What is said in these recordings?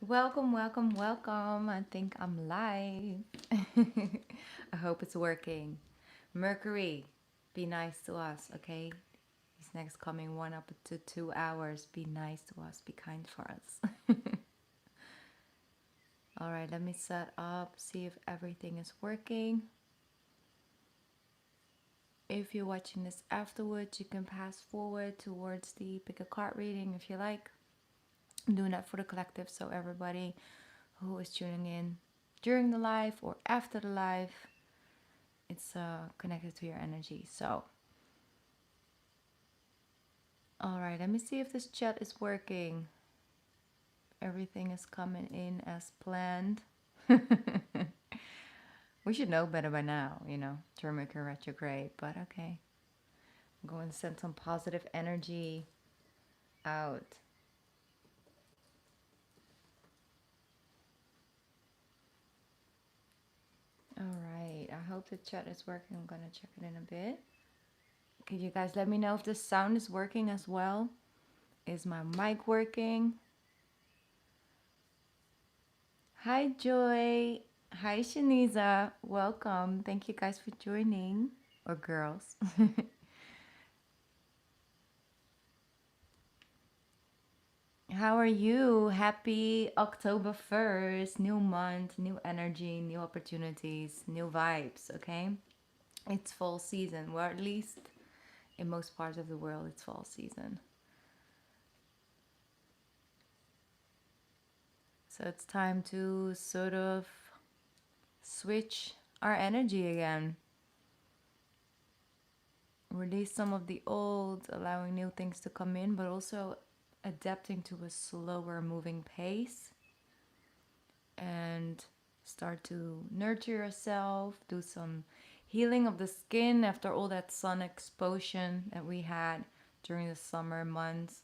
Welcome, welcome, welcome. I think I'm live. I hope it's working. Mercury, be nice to us, okay? These next coming 1 up to 2 hours, be nice to us, be kind for us. All right, let me set up, see if everything is working. If you're watching this afterwards, you can pass forward towards the pick a card reading if you like. I'm doing that for the collective, so everybody who is tuning in during the live or after the live, it's connected to your energy. So, all right, let me see if this chat is working. Everything is coming in as planned. We should know better by now, Mercury retrograde, but okay. I'm going to send some positive energy out. All right, I hope the chat is working. I'm going to check it in a bit. Can you guys let me know if the sound is working as well? Is my mic working? Hi, Joy. Hi, Shaniza. Welcome. Thank you guys for joining. Or girls. How are you? Happy October 1st. New month, new energy, new opportunities, new vibes, okay? It's fall season. Well, at least in most parts of the world, it's fall season. So it's time to sort of switch our energy again. Release some of the old, allowing new things to come in, but also adapting to a slower moving pace and start to nurture yourself, do some healing of the skin after all that sun exposure that we had during the summer months,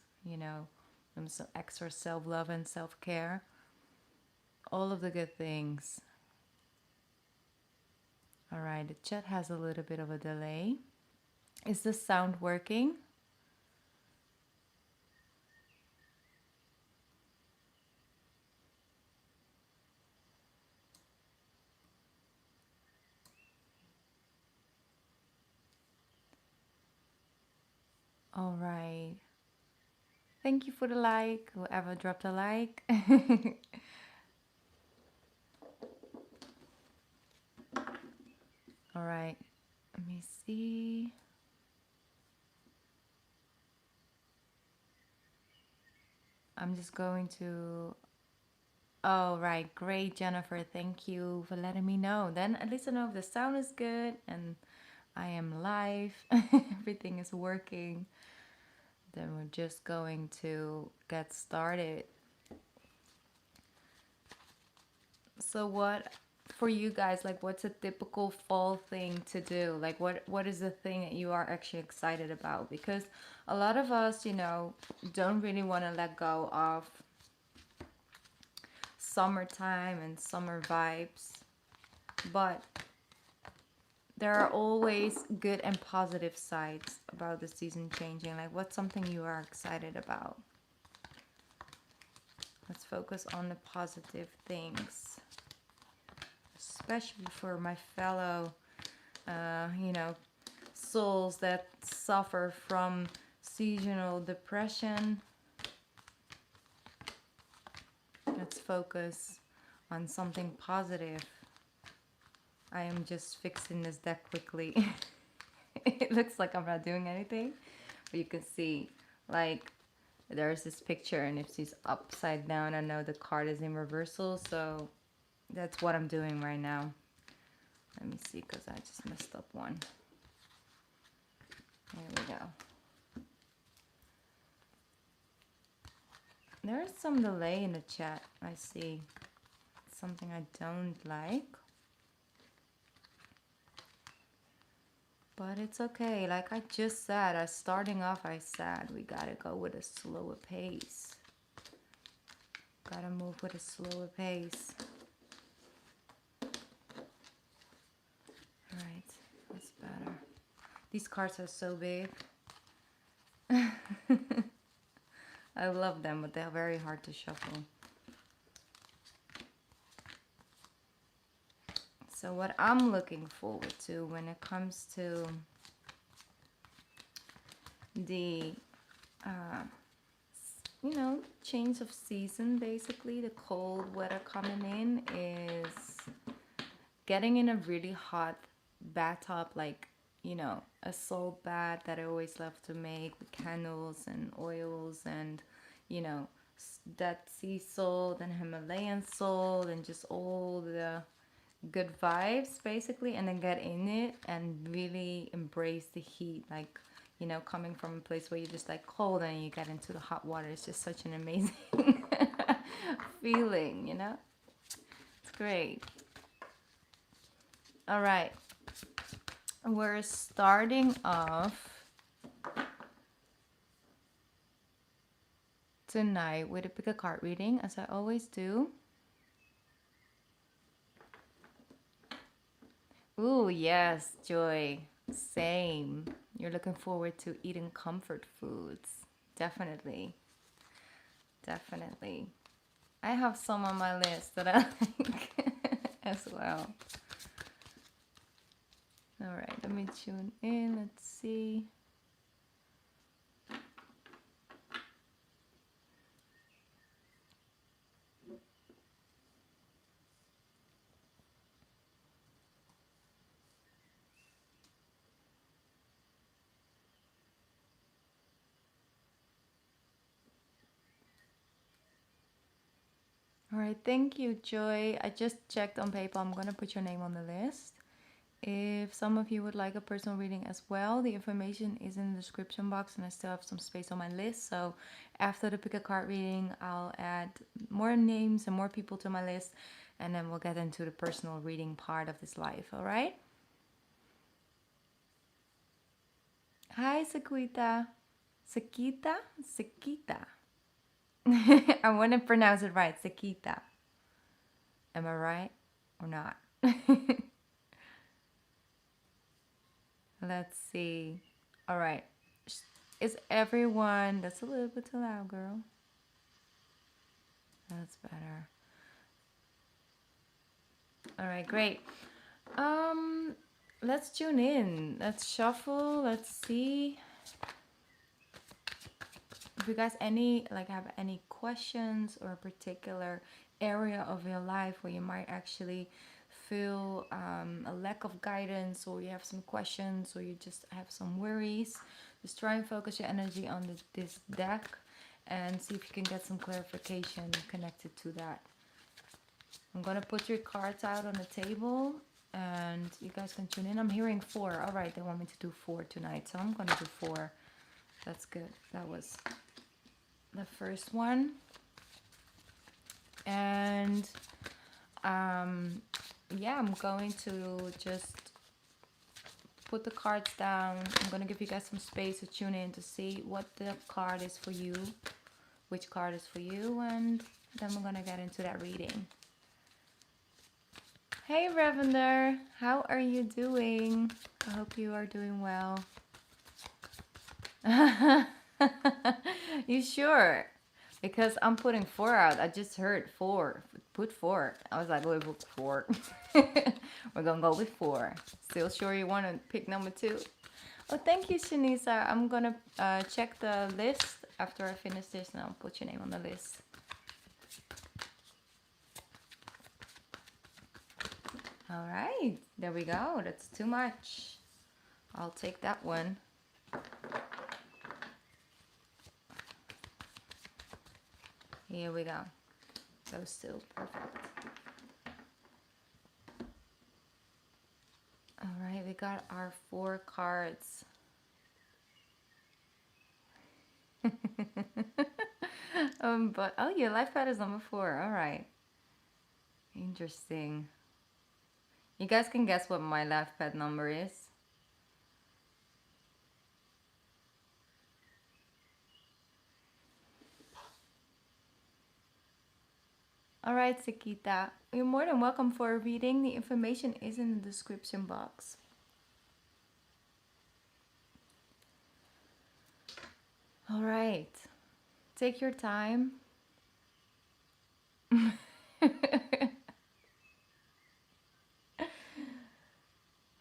some extra self-love and self-care, all of the good things. All right, the chat has a little bit of a delay. Is the sound working? All right. Thank you for the like, whoever dropped a like. All right. Let me see. I'm just going to... Oh, right. Great, Jennifer. Thank you for letting me know. Then at least I know if the sound is good and I am live. Everything is working. Then we're just going to get started. So what, for you guys, like what's a typical fall thing to do? Like what is the thing that you are actually excited about? Because a lot of us, don't really want to let go of summertime and summer vibes, but there are always good and positive sides about the season changing. Like what's something you are excited about? Let's focus on the positive things, especially for my fellow souls that suffer from seasonal depression. Let's focus on something positive. I am just fixing this deck quickly. It looks like I'm not doing anything, but you can see, like, there's this picture, and if she's upside down, I know the card is in reversal, so that's what I'm doing right now. Let me see, because I just messed up one. There we go. There is some delay in the chat, I see. Something I don't like. But it's okay. Like I just said, starting off, I said we gotta go with a slower pace. Gotta move with a slower pace. Alright, that's better. These cards are so big. I love them, but they're very hard to shuffle. So what I'm looking forward to when it comes to the, you know, change of season, basically, the cold weather coming in, is getting in a really hot bathtub, like, you know, a salt bath that I always love to make with candles and oils and, you know, that sea salt and Himalayan salt and just all the good vibes, basically, and then get in it and really embrace the heat, like, you know, coming from a place where you're just like cold and you get into the hot water. It's just such an amazing feeling, you know. It's great. All right, we're starting off tonight with a pick a card reading, as I always do. Ooh, yes, Joy. Same. You're looking forward to eating comfort foods. Definitely. Definitely. I have some on my list that I like as well. All right, let me tune in. Let's see. All right, thank you, Joy. I just checked on PayPal. I'm going to put your name on the list. If some of you would like a personal reading as well, the information is in the description box, and I still have some space on my list. So after the pick a card reading, I'll add more names and more people to my list, and then we'll get into the personal reading part of this live, all right? Hi, Sequita. Sequita? Sequita. I want to pronounce it right. Sequita. Am I right or not? Let's see. All right. Is everyone... That's a little bit too loud, girl. That's better. All right, great. Let's tune in. Let's shuffle. Let's see if you guys have any questions or a particular area of your life where you might actually feel a lack of guidance, or you have some questions, or you just have some worries. Just try and focus your energy on this deck and see if you can get some clarification connected to that. I'm gonna put your cards out on the table and you guys can tune in. I'm hearing 4. All right, they want me to do 4 tonight, so I'm gonna do 4. That's good. That was the first one. And yeah, I'm going to just put the cards down. I'm gonna give you guys some space to tune in to see what the card is for you, which card is for you, and then we're gonna get into that reading. Hey Ravender, how are you doing? I hope you are doing well. You sure? Because I'm putting 4 out. I just heard 4. Put 4. I was like, we'll put 4. We're gonna go with 4. Still sure you want to pick number 2? Oh, thank you, Shanisa. I'm gonna check the list after I finish this, and I'll put your name on the list. All right, there we go. That's too much. I'll take that one. Here we go. Those two, perfect. All right, we got our 4 cards. But oh, your life pad is number 4. All right, interesting. You guys can guess what my life pad number is. All right, Sakita, you're more than welcome for a reading. The information is in the description box. All right, take your time.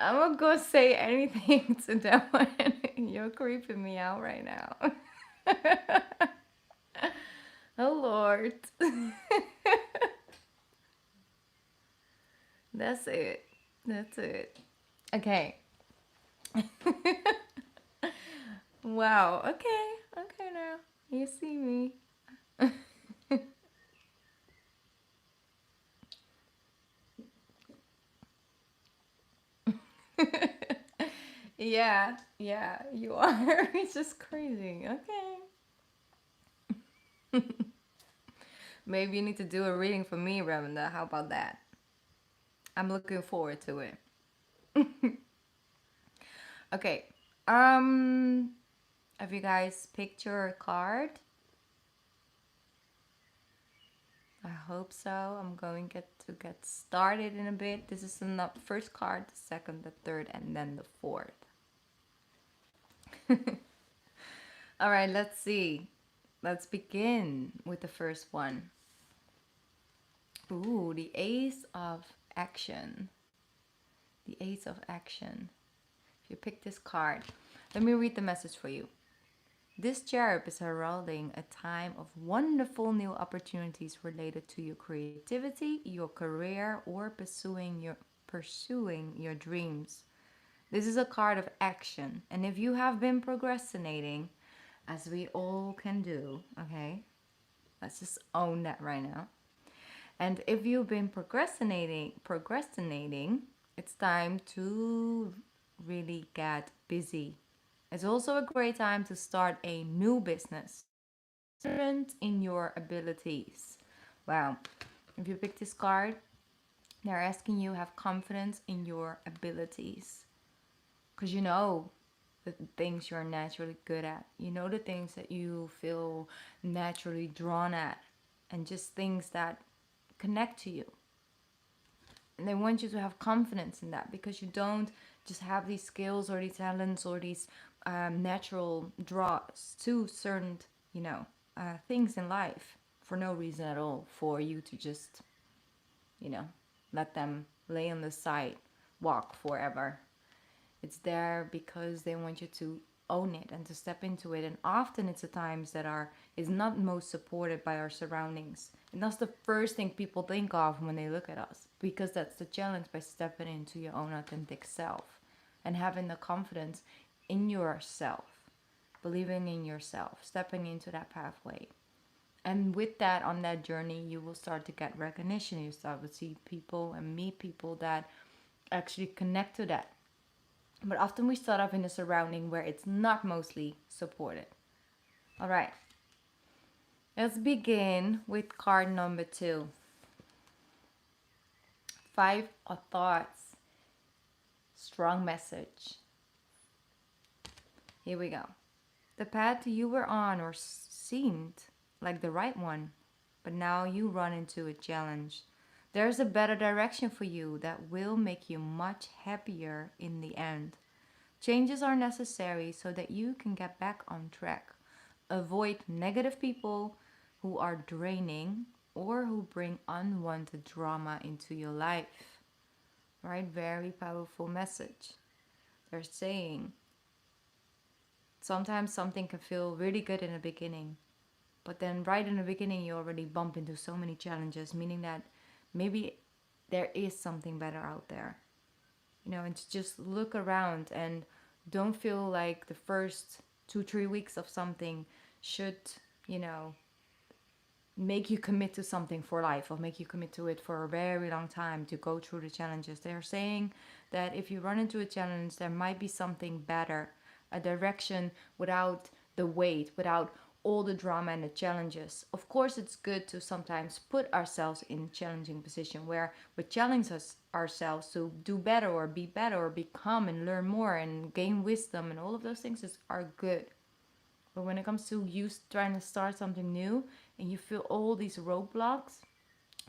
I'm not gonna say anything to that one. You're creeping me out right now. Oh Lord. That's it. That's it. Okay. Wow. Okay. Okay now. You see me. Yeah. Yeah. You are. It's just crazy. Okay. Maybe you need to do a reading for me, Ravenda. How about that? I'm looking forward to it. Okay. Um, have you guys picked your card? I hope so. I'm going to get started in a bit. This is the first card, the second, the third, and then the fourth. All right, let's see. Let's begin with the first one. Ooh, the Ace of Action. The Ace of Action. If you pick this card, let me read the message for you. This cherub is heralding a time of wonderful new opportunities related to your creativity, your career, or pursuing your dreams. This is a card of action, and if you have been procrastinating, as we all can do, okay? Let's just own that right now. And if you've been procrastinating, it's time to really get busy. It's also a great time to start a new business. Confident in your abilities. Wow. If you pick this card, they're asking you have confidence in your abilities. Because you know the things you're naturally good at. You know the things that you feel naturally drawn at. And just things that connect to you. And they want you to have confidence in that because you don't just have these skills or these talents or these natural draws to certain, you know, things in life for no reason at all, for you to just, you know, let them lay on the side, walk forever. It's there because they want you to own it and to step into it. And often it's the times that is not most supported by our surroundings. And that's the first thing people think of when they look at us, because that's the challenge, by stepping into your own authentic self and having the confidence in yourself, believing in yourself, stepping into that pathway. And with that, on that journey, you will start to get recognition. You start to see people and meet people that actually connect to that. But often we start off in a surrounding where it's not mostly supported. All right. Let's begin with card number 2. 5 of Thoughts. Strong message. Here we go. The path you were on or seemed like the right one, but now you run into a challenge. There's a better direction for you that will make you much happier in the end. Changes are necessary so that you can get back on track. Avoid negative people who are draining or who bring unwanted drama into your life. Right? Very powerful message. They're saying sometimes something can feel really good in the beginning, but then right in the beginning you already bump into so many challenges, meaning that maybe there is something better out there. You know, and to just look around and don't feel like the first 2-3 weeks of something should, you know, make you commit to something for life or make you commit to it for a very long time to go through the challenges. They're saying that if you run into a challenge, there might be something better, a direction without the weight, without all the drama and the challenges. Of course, it's good to sometimes put ourselves in challenging position where we challenge ourselves to do better or become and learn more and gain wisdom, and all of those things are good. But when it comes to you trying to start something new and you feel all these roadblocks,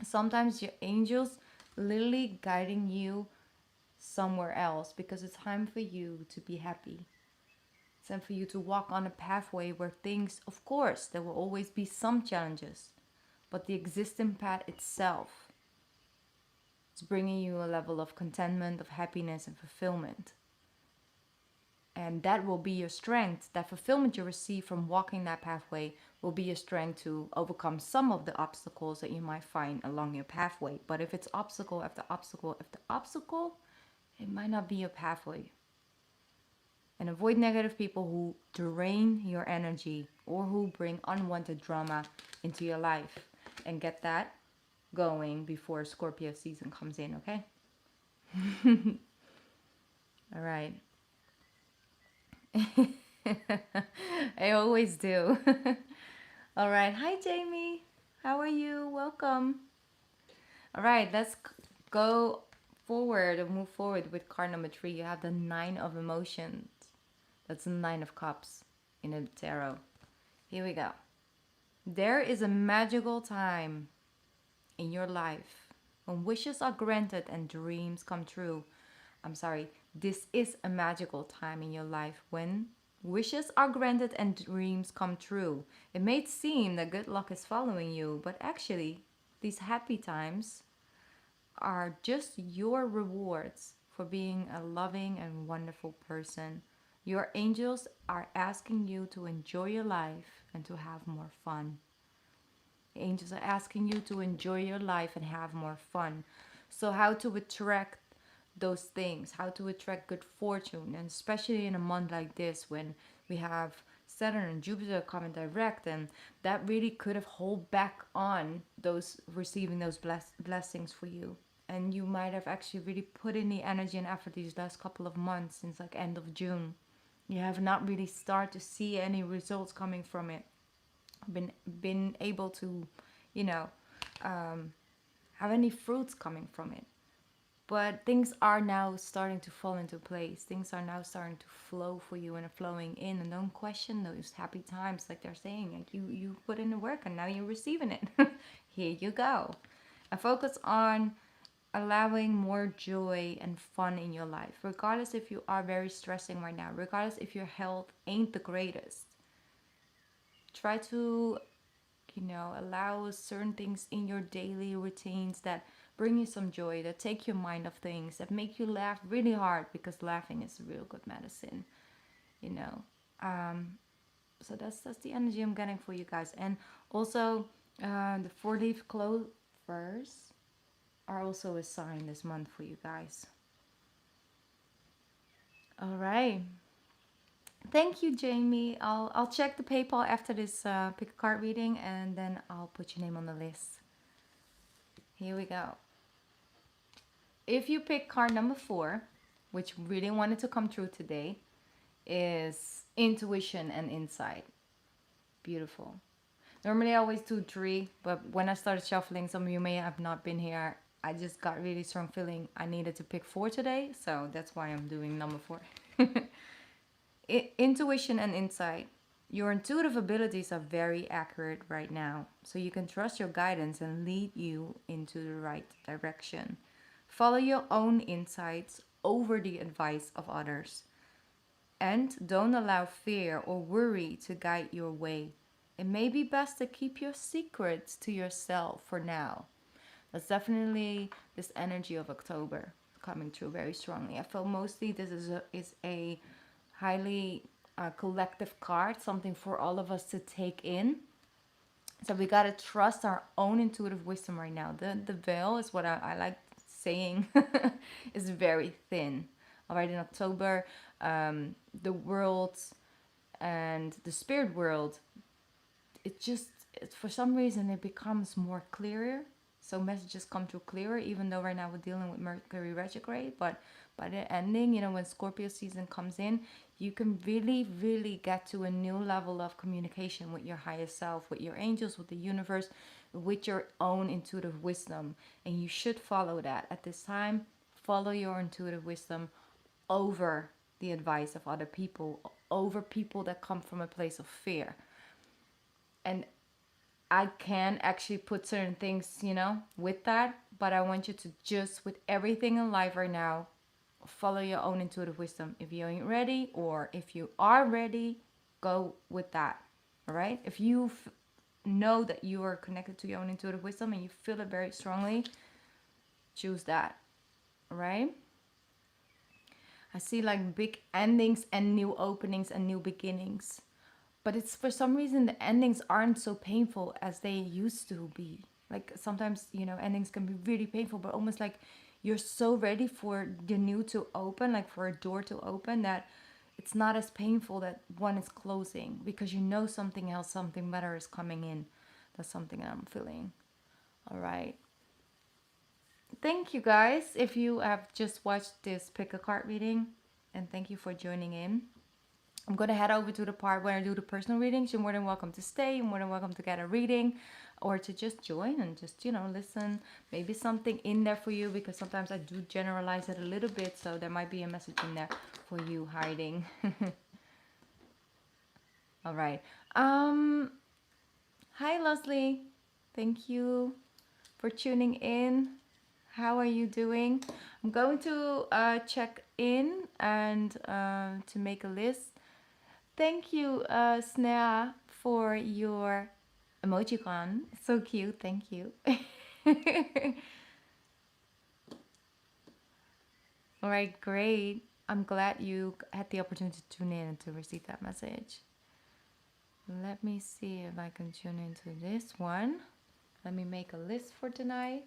sometimes your angels literally guiding you somewhere else because it's time for you to be happy. It's time for you to walk on a pathway where things, of course, there will always be some challenges, but the existing path itself It's bringing you a level of contentment, of happiness and fulfillment. And that will be your strength. That fulfillment you receive from walking that pathway will be your strength to overcome some of the obstacles that you might find along your pathway. But if it's obstacle after obstacle after obstacle, it might not be your pathway. And avoid negative people who drain your energy or who bring unwanted drama into your life. And get that going before Scorpio season comes in, okay? All right. I always do. All right. Hi, Jamie. How are you? Welcome. All right. Let's go forward and move forward with card number 3. You have the 9 of Emotions. That's the 9 of Cups in the tarot. Here we go. There is a magical time in your life when wishes are granted and dreams come true. I'm sorry, this is a magical time in your life when wishes are granted and dreams come true. It may seem that good luck is following you, but actually, these happy times are just your rewards for being a loving and wonderful person. Your angels are asking you to enjoy your life and to have more fun. The angels are asking you to enjoy your life and have more fun. So, how to attract those things, how to attract good fortune, and especially in a month like this when we have Saturn and Jupiter coming direct, and that really could have hold back on those receiving those blessings for you. And you might have actually really put in the energy and effort these last couple of months since like end of June. You have not really started to see any results coming from it. Been able to, you know, have any fruits coming from it. But things are now starting to fall into place. Things are now starting to flow for you and are flowing in. And don't question those happy times, like they're saying. Like you put in the work and now you're receiving it. Here you go. And focus on allowing more joy and fun in your life. Regardless if you are very stressing right now. Regardless if your health ain't the greatest. Try to, allow certain things in your daily routines that bring you some joy, that take your mind off things, that make you laugh really hard, because laughing is a real good medicine, you know. So that's the energy I'm getting for you guys. And also, the 4-leaf clovers are also a sign this month for you guys. All right. Thank you, Jamie. I'll check the PayPal after this pick a card reading, and then I'll put your name on the list. Here we go. If you pick card number 4, which really wanted to come true today, is intuition and insight. Beautiful. Normally I always do 3, but when I started shuffling, some of you may have not been here, I just got really strong feeling I needed to pick 4 today, so that's why I'm doing number 4. Intuition and insight. Your intuitive abilities are very accurate right now, so you can trust your guidance and lead you into the right direction. Follow your own insights over the advice of others. And don't allow fear or worry to guide your way. It may be best to keep your secrets to yourself for now. That's definitely this energy of October coming through very strongly. I feel mostly this is a highly collective card, something for all of us to take in. So we got to trust our own intuitive wisdom right now. The veil is what I like saying is very thin. All right, in October, the world and the spirit world, for some reason it becomes more clearer. So messages come through clearer, even though right now we're dealing with Mercury retrograde. But by the ending, when Scorpio season comes in, you can really, really get to a new level of communication with your higher self, with your angels, with the universe, with your own intuitive wisdom. And you should follow that. At this time, follow your intuitive wisdom over the advice of other people, over people that come from a place of fear. And I can actually put certain things, with that, but I want you to just, with everything in life right now, follow your own intuitive wisdom. If you ain't ready, or if you are ready, go with that. All right? If you know that you are connected to your own intuitive wisdom and you feel it very strongly, choose that, right? I see like big endings and new openings and new beginnings. But it's for some reason the endings aren't so painful as they used to be. Like sometimes, you know, endings can be really painful, but almost like you're so ready for the new to open, like for a door to open, that it's not as painful that one is closing because you know something else, something better is coming in. That's something that I'm feeling. All right. Thank you guys if you have just watched this pick a card reading, and thank you for joining in. I'm going to head over to the part where I do the personal readings. You're more than welcome to stay. You're more than welcome to get a reading or to just join and just, you know, listen. Maybe something in there for you, because sometimes I do generalize it a little bit. So there might be a message in there for you hiding. All right. Hi, Leslie. Thank you for tuning in. How are you doing? I'm going to check in and to make a list. Thank you, Snea, for your emojicon. So cute. Thank you. All right, great. I'm glad you had the opportunity to tune in and to receive that message. Let me see if I can tune into this one. Let me make a list for tonight.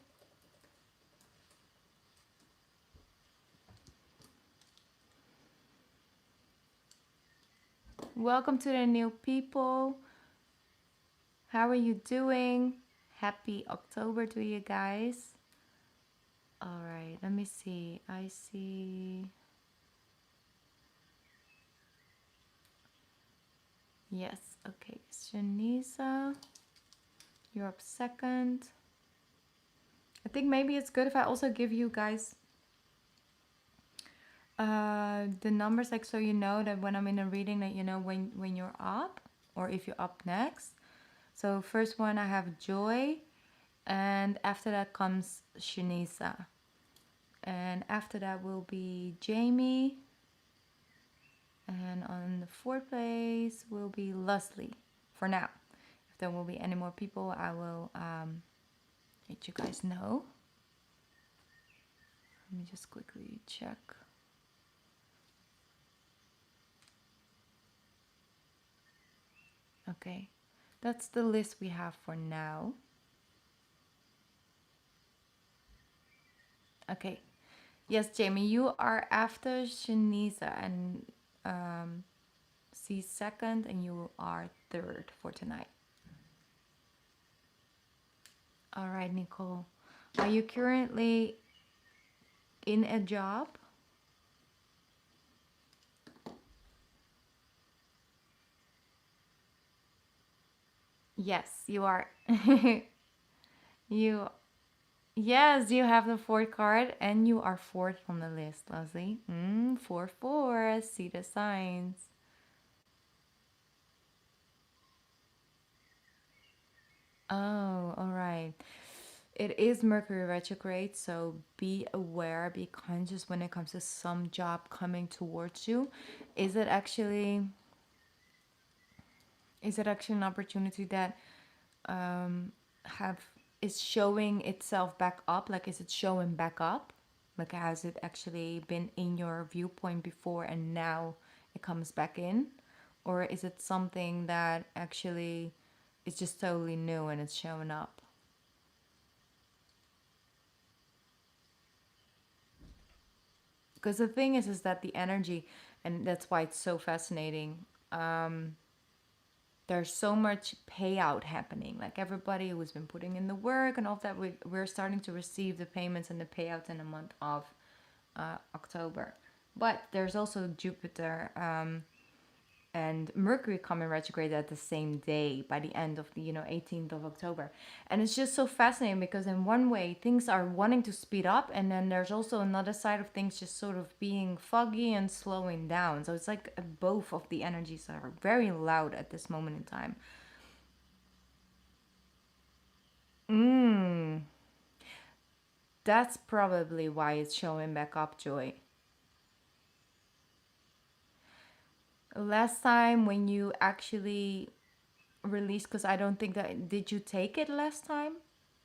Welcome to the new people. How are you doing? Happy October to you guys. All right, let me see. I see. Yes, okay. Shanisa, you're up second. I think maybe it's good if I also give you guys the numbers, like, so you know that when I'm in a reading that you know when you're up or if you're up next. So first one I have Joy, and after that comes Shanisa, and after that will be Jamie, and on the fourth place will be Leslie for now. If there will be any more people, I will let you guys know. Let me just quickly check. Okay, that's the list we have for now. Okay, yes, Jamie, you are after Shanisa, and C second, and you are third for tonight. All right, Nicole, are you currently in a job? Yes, you are. you Yes, you have the fourth card, and you are fourth on the list, Leslie. 4-4. See the signs. Oh, all right. It is Mercury retrograde, so be aware, be conscious when it comes to some job coming towards you. Is it actually an opportunity that have is showing itself back up? Like, is it showing back up? Like, has it actually been in your viewpoint before and now it comes back in? Or is it something that actually is just totally new and it's showing up? Because the thing is that the energy, and that's why it's so fascinating. There's so much payout happening. Like, everybody who's been putting in the work and all of that, we're starting to receive the payments and the payouts in the month of October. But there's also Jupiter and Mercury coming retrograde at the same day by the end of the 18th of October. And it's just so fascinating because in one way things are wanting to speed up, and then there's also another side of things just sort of being foggy and slowing down. So it's like both of the energies are very loud at this moment in time. That's probably why it's showing back up, Joy. Last time when you actually released, because I don't think that, did you take it last time?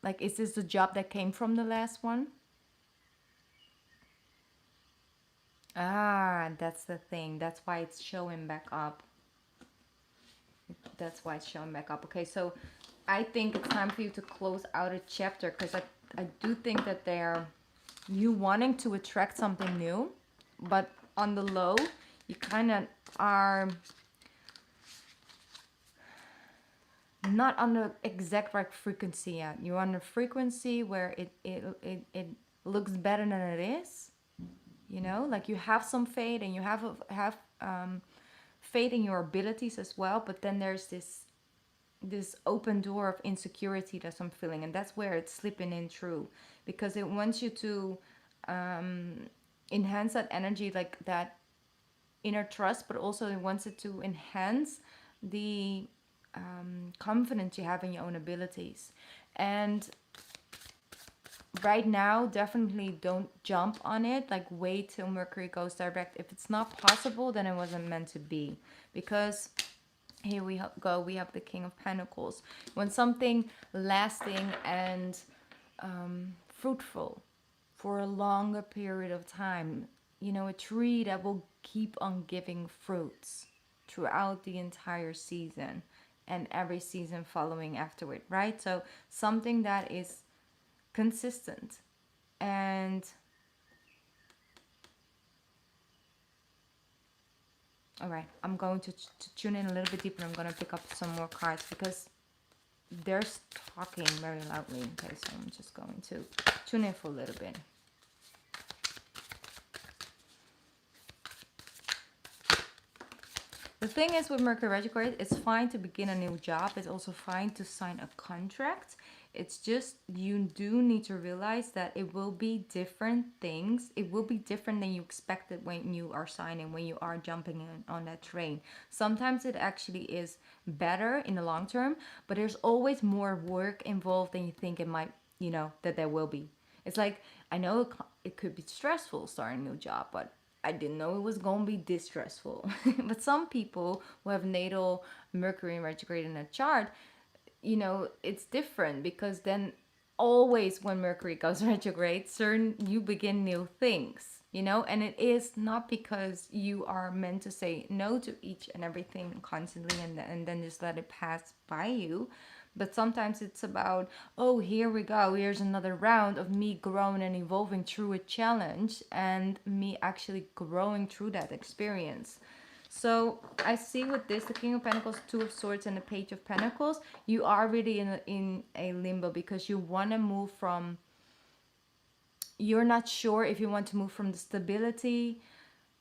Like, is this the job that came from the last one? Ah, that's the thing. That's why it's showing back up. That's why it's showing back up. Okay, so I think it's time for you to close out a chapter, because I do think that they're you wanting to attract something new, but on the low, you kind of are not on the exact right frequency yet. You're on a frequency where it looks better than it is. You know, like you have some faith and you have faith in your abilities as well, but then there's this open door of insecurity that I'm feeling, and that's where it's slipping in through, because it wants you to enhance that energy, like that inner trust, but also it wants it to enhance the confidence you have in your own abilities. And right now, definitely don't jump on it. Like, wait till Mercury goes direct. If it's not possible, then it wasn't meant to be, because here we go, we have the King of Pentacles. When something lasting and fruitful for a longer period of time, you know, a tree that will keep on giving fruits throughout the entire season and every season following afterward, right? So something that is consistent. And all right, I'm going to tune in a little bit deeper. I'm going to pick up some more cards because they're talking very loudly. Okay, so I'm just going to tune in for a little bit. The thing is with Mercury retrograde, it's fine to begin a new job. It's also fine to sign a contract. It's just you do need to realize that it will be different things. It will be different than you expected when you are signing, when you are jumping in on that train. Sometimes it actually is better in the long term, but there's always more work involved than you think it might, you know, that there will be. It's like, I know it could be stressful starting a new job, but I didn't know it was going to be this stressful. But some people who have natal Mercury retrograde in a chart, you know, it's different, because then always when Mercury goes retrograde, certain you begin new things, you know, and it is not because you are meant to say no to each and everything constantly and then just let it pass by you. But sometimes it's about, oh, here we go, here's another round of me growing and evolving through a challenge and me actually growing through that experience. So I see with this, the King of Pentacles, Two of Swords, and the Page of Pentacles, you are really in a limbo, because you want to move from, you're not sure if you want to move from the stability,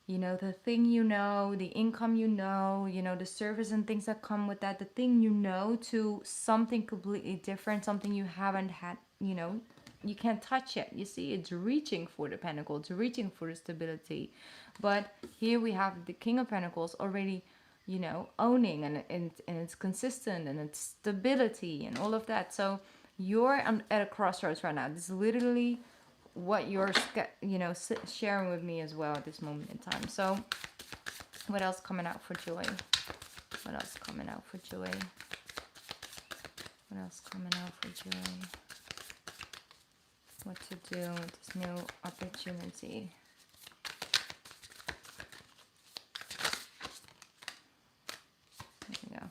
you know, the thing, you know, the income, you know, the service and things that come with that, the thing, you know, to something completely different, something you haven't had, you know, you can't touch it. You see, it's reaching for the pentacle, it's reaching for the stability. But here we have the King of Pentacles already, you know, owning, and it's consistent, and it's stability and all of that. So you're at a crossroads right now. This is literally what you're, you know, sharing with me as well at this moment in time. So what else coming out for joy? What else coming out for joy? What else coming out for joy? What to do with this new opportunity? There you go.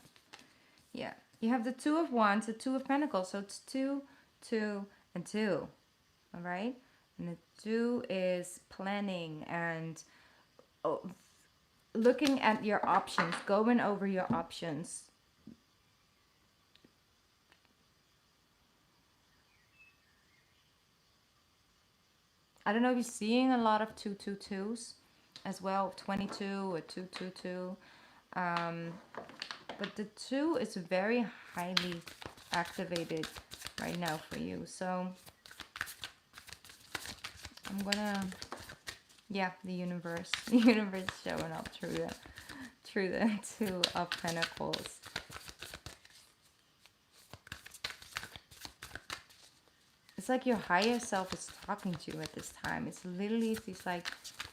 Yeah, you have the Two of Wands, the Two of Pentacles. So it's 2, 2, and 2. All right? And the 2 is planning and looking at your options, going over your options. I don't know if you're seeing a lot of 222s as well, 22 or 222. But the 2 is very highly activated right now for you. So I'm gonna, yeah, the universe showing up through the 2 of Pentacles. It's like your higher self is talking to you at this time. It's literally, it's like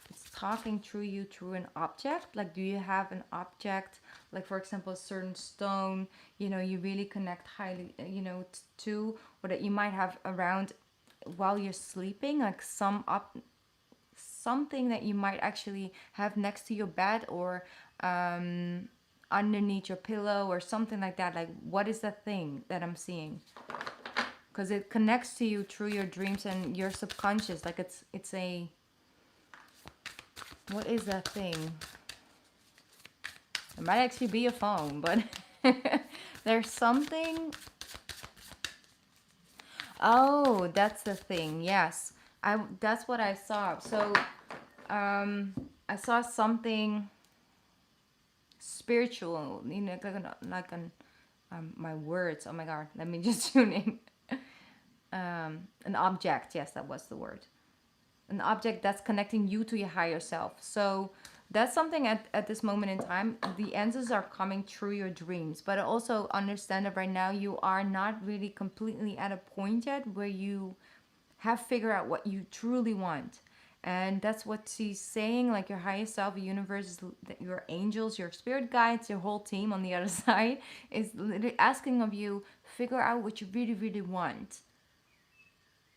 it's talking through you through an object. Like, do you have an object, like for example a certain stone, you know, you really connect highly, you know, to, or that you might have around while you're sleeping, like some something that you might actually have next to your bed, or underneath your pillow, or something like that. Like, what is that thing that I'm seeing? Because it connects to you through your dreams and your subconscious. Like, it's a, what is that thing? It might actually be a phone, but there's something. Oh, that's the thing. Yes, that's what I saw. So I saw something spiritual, you know, like an my words. Oh my god, let me just tune in. An object. Yes, that was the word. An object that's connecting you to your higher self. So that's something at this moment in time. The answers are coming through your dreams, but I also understand that right now you are not really completely at a point yet where you have figured out what you truly want. And that's what she's saying, like your highest self, the universe, your angels, your spirit guides, your whole team on the other side is literally asking of you, figure out what you really, really want.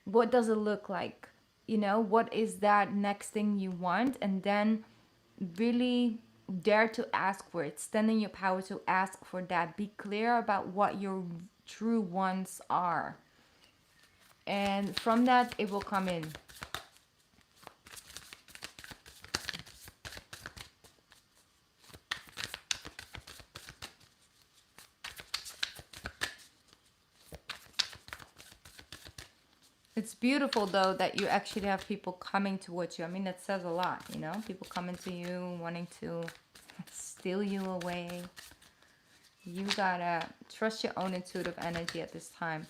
What does it look like? You know, what is that next thing you want? And then really dare to ask for it. Stand in your power to ask for that. Be clear about what your true wants are. And from that, it will come in. It's beautiful, though, that you actually have people coming towards you. I mean, that says a lot, you know? People coming to you, wanting to steal you away. You gotta trust your own intuitive energy at this time.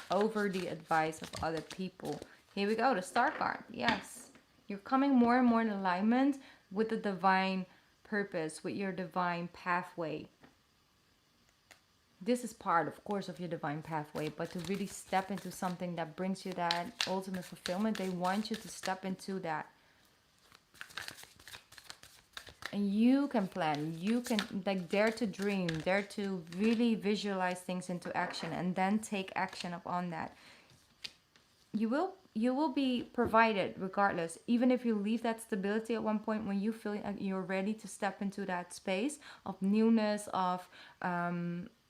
Over the advice of other people. Here we go, the Star card. Yes. You're coming more and more in alignment with the divine purpose, with your divine pathway. This is part, of course, of your divine pathway, but to really step into something that brings you that ultimate fulfillment, they want you to step into that. And you can plan, you can like dare to dream, dare to really visualize things into action, and then take action upon that. You will be provided regardless, even if you leave that stability at one point when you feel like you're ready to step into that space of newness, of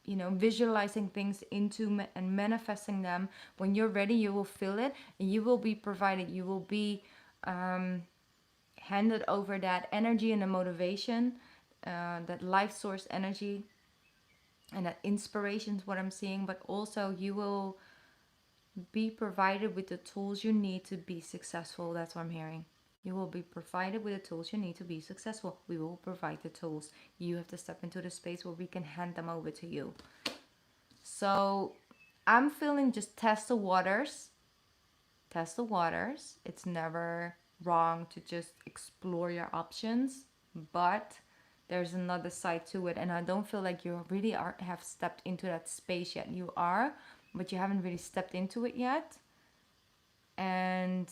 you know, visualizing things into and manifesting them. When you're ready, you will feel it, and you will be provided. You will be handed over that energy and the motivation, that life source energy, and that inspiration is what I'm seeing. But also, you will be provided with the tools you need to be successful. That's what I'm hearing. You will be provided with the tools you need to be successful. We will provide the tools. You have to step into the space where we can hand them over to you. So I'm feeling just test the waters. Test the waters. It's never wrong to just explore your options, but there's another side to it, and I don't feel like you really have stepped into that space yet. You are, but you haven't really stepped into it yet. And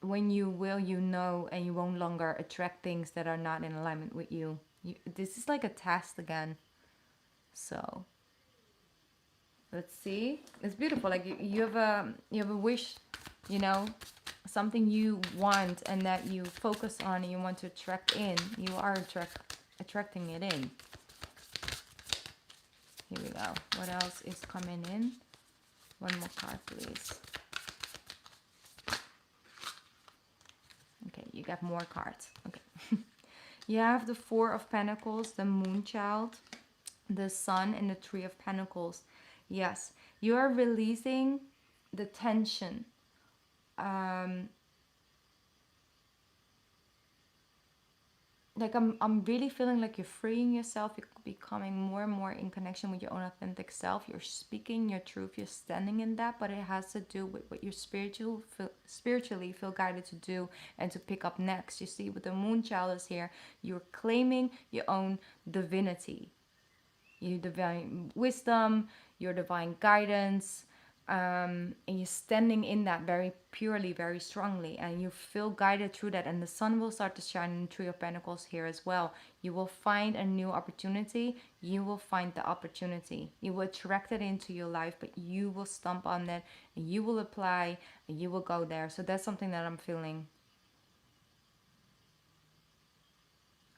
when you will, you know, and you won't longer attract things that are not in alignment with you. This is like a test again. So let's see. It's beautiful. Like you have a wish, you know, something you want and that you focus on and you want to attract in. You are attracting it in. Here we go. What else is coming in? One more card, please. Okay, you got more cards. Okay. You have the Four of Pentacles, the Moon Child, the Sun, and the Three of Pentacles. Yes, you are releasing the tension. Like I'm really feeling like you're freeing yourself. You're becoming more and more in connection with your own authentic self. You're speaking your truth. You're standing in that, but it has to do with what you spiritually feel guided to do and to pick up next. You see, with the Moon Child is here, you're claiming your own divinity, your divine wisdom, your divine guidance, and you're standing in that very purely, very strongly, and you feel guided through that, and the sun will start to shine in the Three of Pentacles here as well. You will find a new opportunity. You will find the opportunity. You will attract it into your life, but you will stomp on that, and you will apply, and you will go there. So that's something that I'm feeling.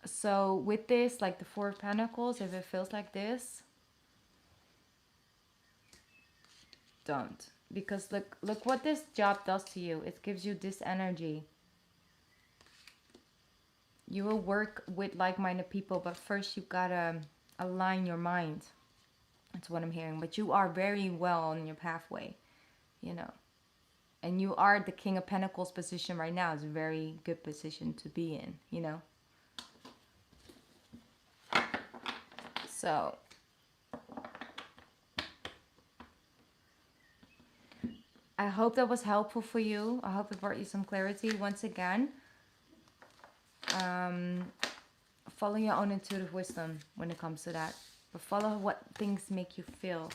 So with this, like the Four of Pentacles, if it feels like this, don't. Because look what this job does to you. It gives you this energy. You will work with like-minded people, but first you gotta align your mind. That's what I'm hearing. But you are very well on your pathway, you know. And you are the King of Pentacles position right now. It's a very good position to be in, you know. So I hope that was helpful for you. I hope it brought you some clarity. Once again, follow your own intuitive wisdom when it comes to that. But follow what things make you feel.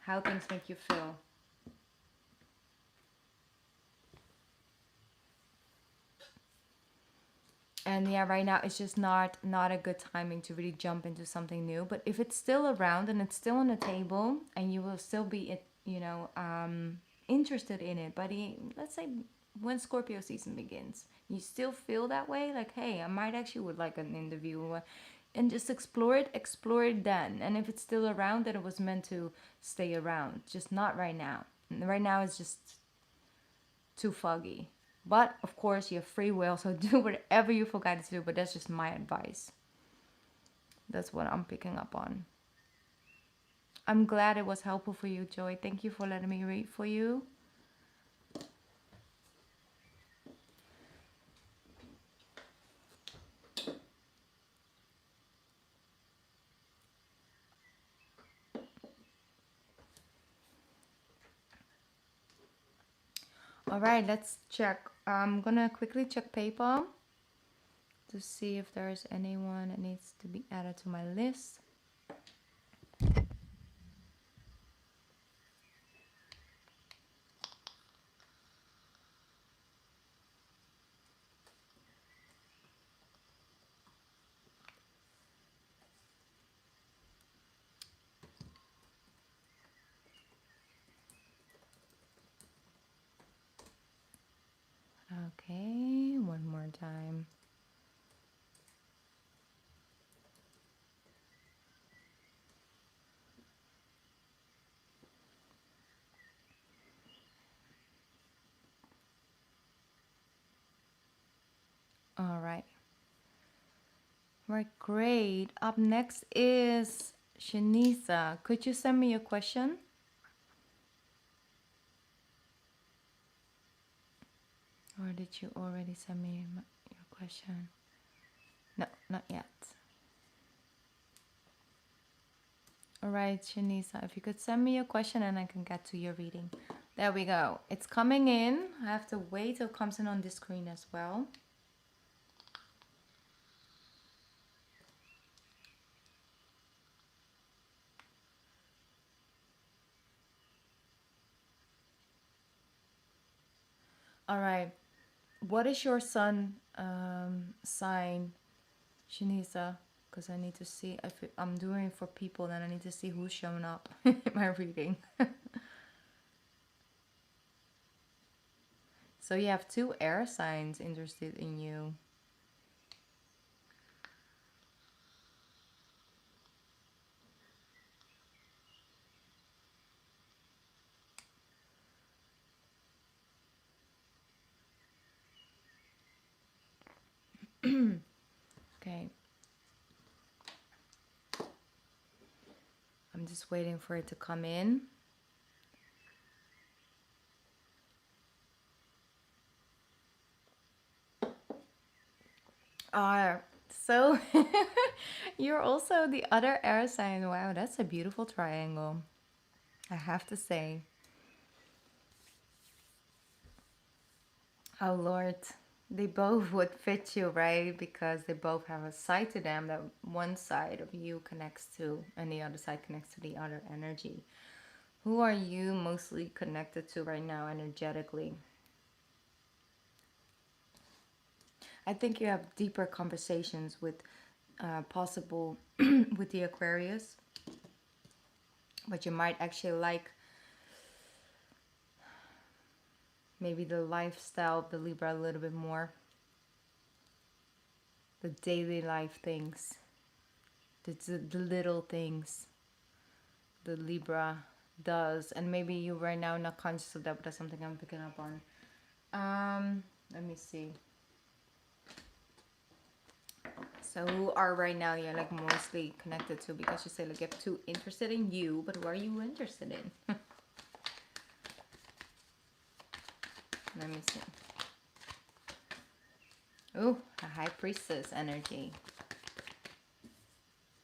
How things make you feel. And yeah, right now it's just not a good timing to really jump into something new. But if it's still around and it's still on the table, and you will still be, you know, interested in it. But let's say when Scorpio season begins, you still feel that way, like, hey, I might actually would like an interview, and just explore it then. And if it's still around, then it was meant to stay around, just not right now. And right now it's just too foggy. But of course you have free will, so do whatever you feel guided to do. But that's just my advice. That's what I'm picking up on. I'm glad it was helpful for you, Joy. Thank you for letting me read for you. All right, let's check. I'm gonna quickly check PayPal to see if there's anyone that needs to be added to my list. Okay, one more time. All right. Right, great. Up next is Shanisa. Could you send me your question? Or did you already send me your question? No, not yet. All right, Shanisa, if you could send me your question and I can get to your reading. There we go. It's coming in. I have to wait till it comes in on this screen as well. All right. What is your sun sign, Shanisa? Because I need to see if I'm doing it for people, then I need to see who's showing up in my reading. So you have 2 air signs interested in you. Okay. I'm just waiting for it to come in. So you're also the other air sign. Wow, that's a beautiful triangle, I have to say. Oh Lord, they both would fit you, right? Because they both have a side to them that one side of you connects to, and the other side connects to the other energy. Who are you mostly connected to right now energetically? I think you have deeper conversations with possible with the Aquarius, but you might actually like maybe the lifestyle of the Libra a little bit more. The daily life things, the little things the Libra does, and maybe you right now not conscious of that, but that's something I'm picking up on. Let me see. So who are right now you're like mostly connected to, because you say like if too interested in you, but who are you interested in? Let me see. Ooh, a High Priestess energy.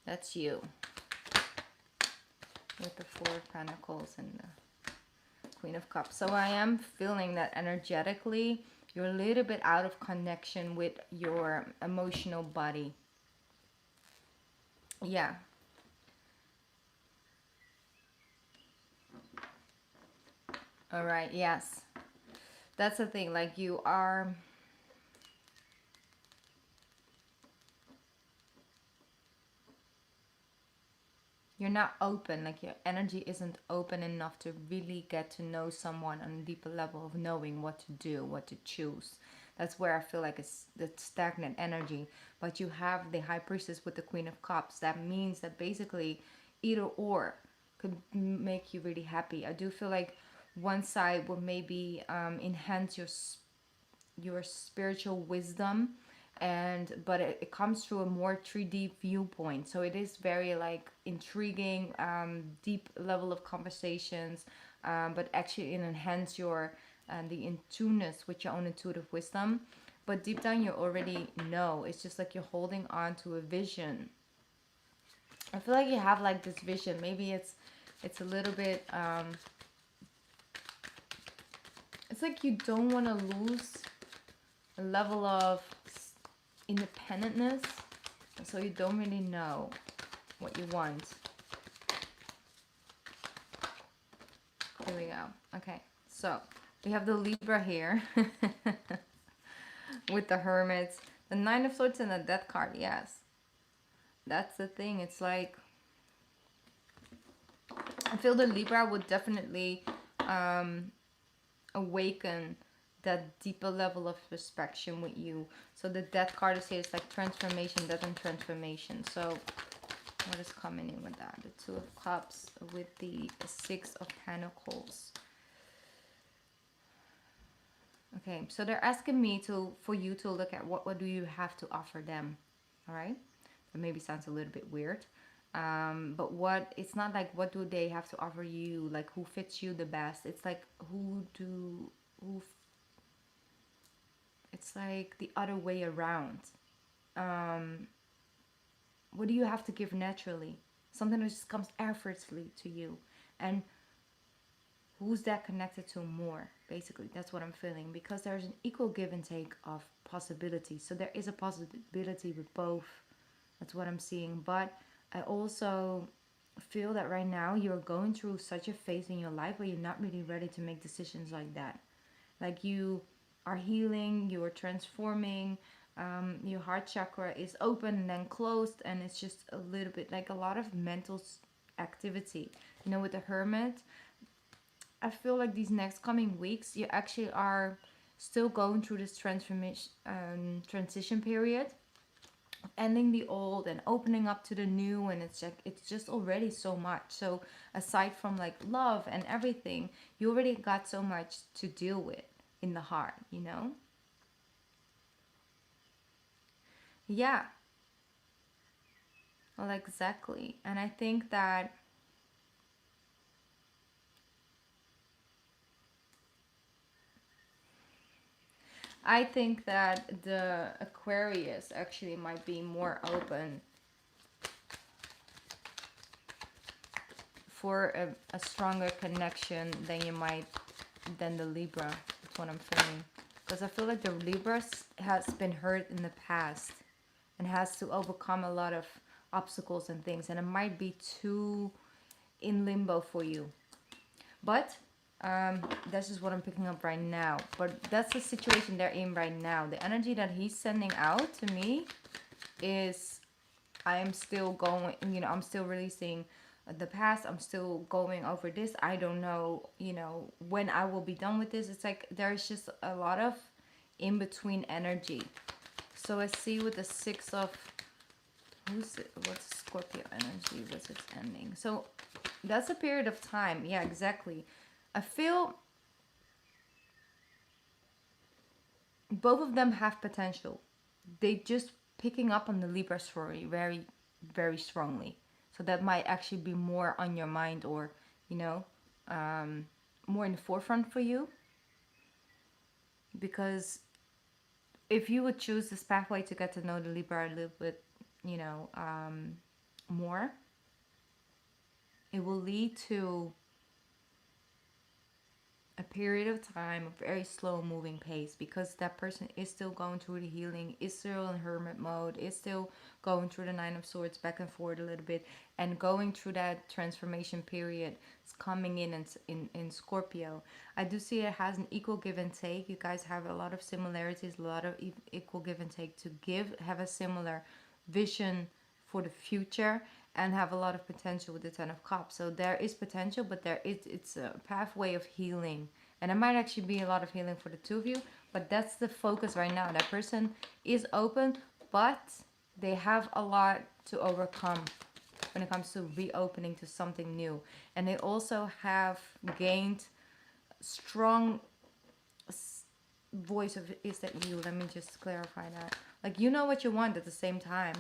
That's you. With the Four of Pentacles and the Queen of Cups. So I am feeling that energetically you're a little bit out of connection with your emotional body. Yeah. All right, yes. That's the thing, like you're not open, like your energy isn't open enough to really get to know someone on a deeper level of knowing what to do, what to choose. That's where I feel like it's the stagnant energy. But you have the High Priestess with the Queen of Cups. That means that basically either or could make you really happy. I do feel like one side will maybe enhance your spiritual wisdom, and but it comes through a more 3D viewpoint, so it is very like intriguing, deep level of conversations, but actually it enhance your the in tuneness with your own intuitive wisdom. But deep down you already know, it's just like you're holding on to a vision. I feel like you have like this vision, maybe it's a little bit it's like you don't want to lose a level of independentness, so you don't really know what you want. Here we go. Okay, so we have the Libra here with the Hermit, the Nine of Swords, and the Death card. Yes, that's the thing. It's like I feel the Libra would definitely awaken that deeper level of perspection with you. So the Death card is here. It's like transformation, death and transformation. So what is coming in with that? The Two of Cups with the Six of Pentacles. Okay, so they're asking me for you to look at what do you have to offer them. All right, that maybe sounds a little bit weird, but what it's not like what do they have to offer you, like who fits you the best. It's like it's like the other way around. What do you have to give naturally? Something that just comes effortlessly to you, and who's that connected to more? Basically, that's what I'm feeling, because there's an equal give and take of possibilities. So there is a possibility with both. That's what I'm seeing. But I also feel that right now you're going through such a phase in your life where you're not really ready to make decisions like that. Like you are healing, you are transforming, your heart chakra is open and then closed, and it's just a little bit like a lot of mental activity. You know, with the Hermit, I feel like these next coming weeks you actually are still going through this transformation transition period, ending the old and opening up to the new, and it's just already so much. So aside from like love and everything, you already got so much to deal with in the heart, you know. Yeah, well, exactly. And I think that the Aquarius actually might be more open for a stronger connection than the Libra. That's what I'm feeling. Because I feel like the Libra has been hurt in the past and has to overcome a lot of obstacles and things, and it might be too in limbo for you. But this is what I'm picking up right now. But that's the situation they're in right now. The energy that he's sending out to me is, I am still going, you know, I'm still releasing the past. I'm still going over this. I don't know, you know, when I will be done with this. It's like there's just a lot of in between energy. So let's see with the Six of, what's Scorpio energy? What's its ending? So that's a period of time. Yeah, exactly. I feel both of them have potential. They just picking up on the Libra story very, very strongly. So that might actually be more on your mind, or, you know, more in the forefront for you. Because if you would choose this pathway to get to know the Libra a little bit, you know, more, it will lead to a period of time, a very slow moving pace, because that person is still going through the healing, is still in hermit mode, is still going through the Nine of Swords back and forth a little bit, and going through that transformation period. It's coming in Scorpio. I do see it has an equal give and take. You guys have a lot of similarities, a lot of equal give and take to give, have a similar vision for the future, and have a lot of potential with the Ten of Cups. So there is potential, but it's a pathway of healing. And it might actually be a lot of healing for the two of you, but that's the focus right now. That person is open, but they have a lot to overcome when it comes to reopening to something new. And they also have gained strong voice of, is that you? Let me just clarify that. Like, you know what you want at the same time.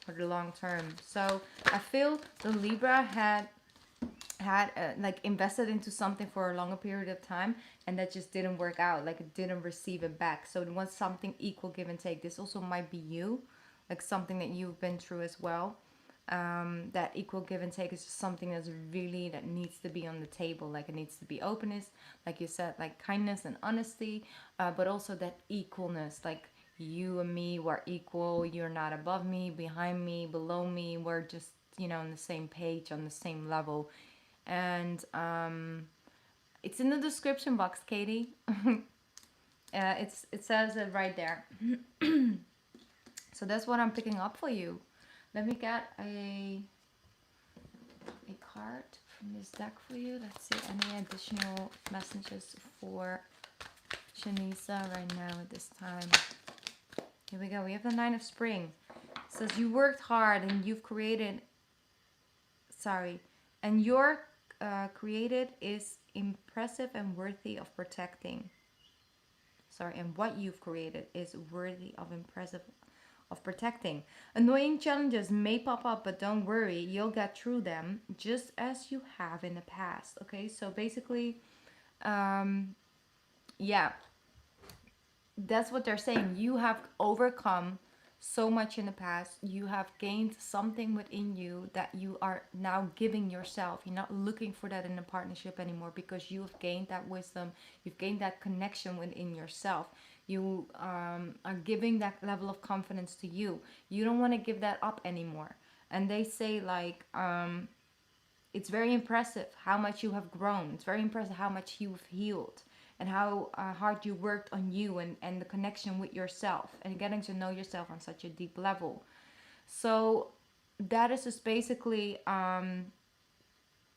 For the long term. So I feel the Libra had like invested into something for a longer period of time, and that just didn't work out. Like, it didn't receive it back. So it wants something equal, give and take. This also might be you, like something that you've been through as well. That equal give and take is just something that's really, that needs to be on the table. Like, it needs to be openness, like you said, like kindness and honesty, but also that equalness, like you and me were equal. You're not above me, behind me, below me. We're just, you know, on the same page, on the same level. And it's in the description box, Katie. It says it right there. So that's what I'm picking up for you. Let me get a card from this deck for you. Let's see any additional messages for Shanisa right now at this time. Here we go. We have the Nine of Spring. It says you worked hard and you've created, and your created is impressive and worthy of protecting. And what you've created is worthy of protecting. Annoying challenges may pop up, but don't worry, you'll get through them just as you have in the past. Okay, so basically, yeah, that's what they're saying. You have overcome so much in the past. You have gained something within you that you are now giving yourself. You're not looking for that in a partnership anymore, because you have gained that wisdom. You've gained that connection within yourself. You are giving that level of confidence to you. You don't want to give that up anymore. And they say, like, it's very impressive how much you have grown. It's very impressive how much you've healed, and how hard you worked on you, and the connection with yourself, and getting to know yourself on such a deep level. So that is just basically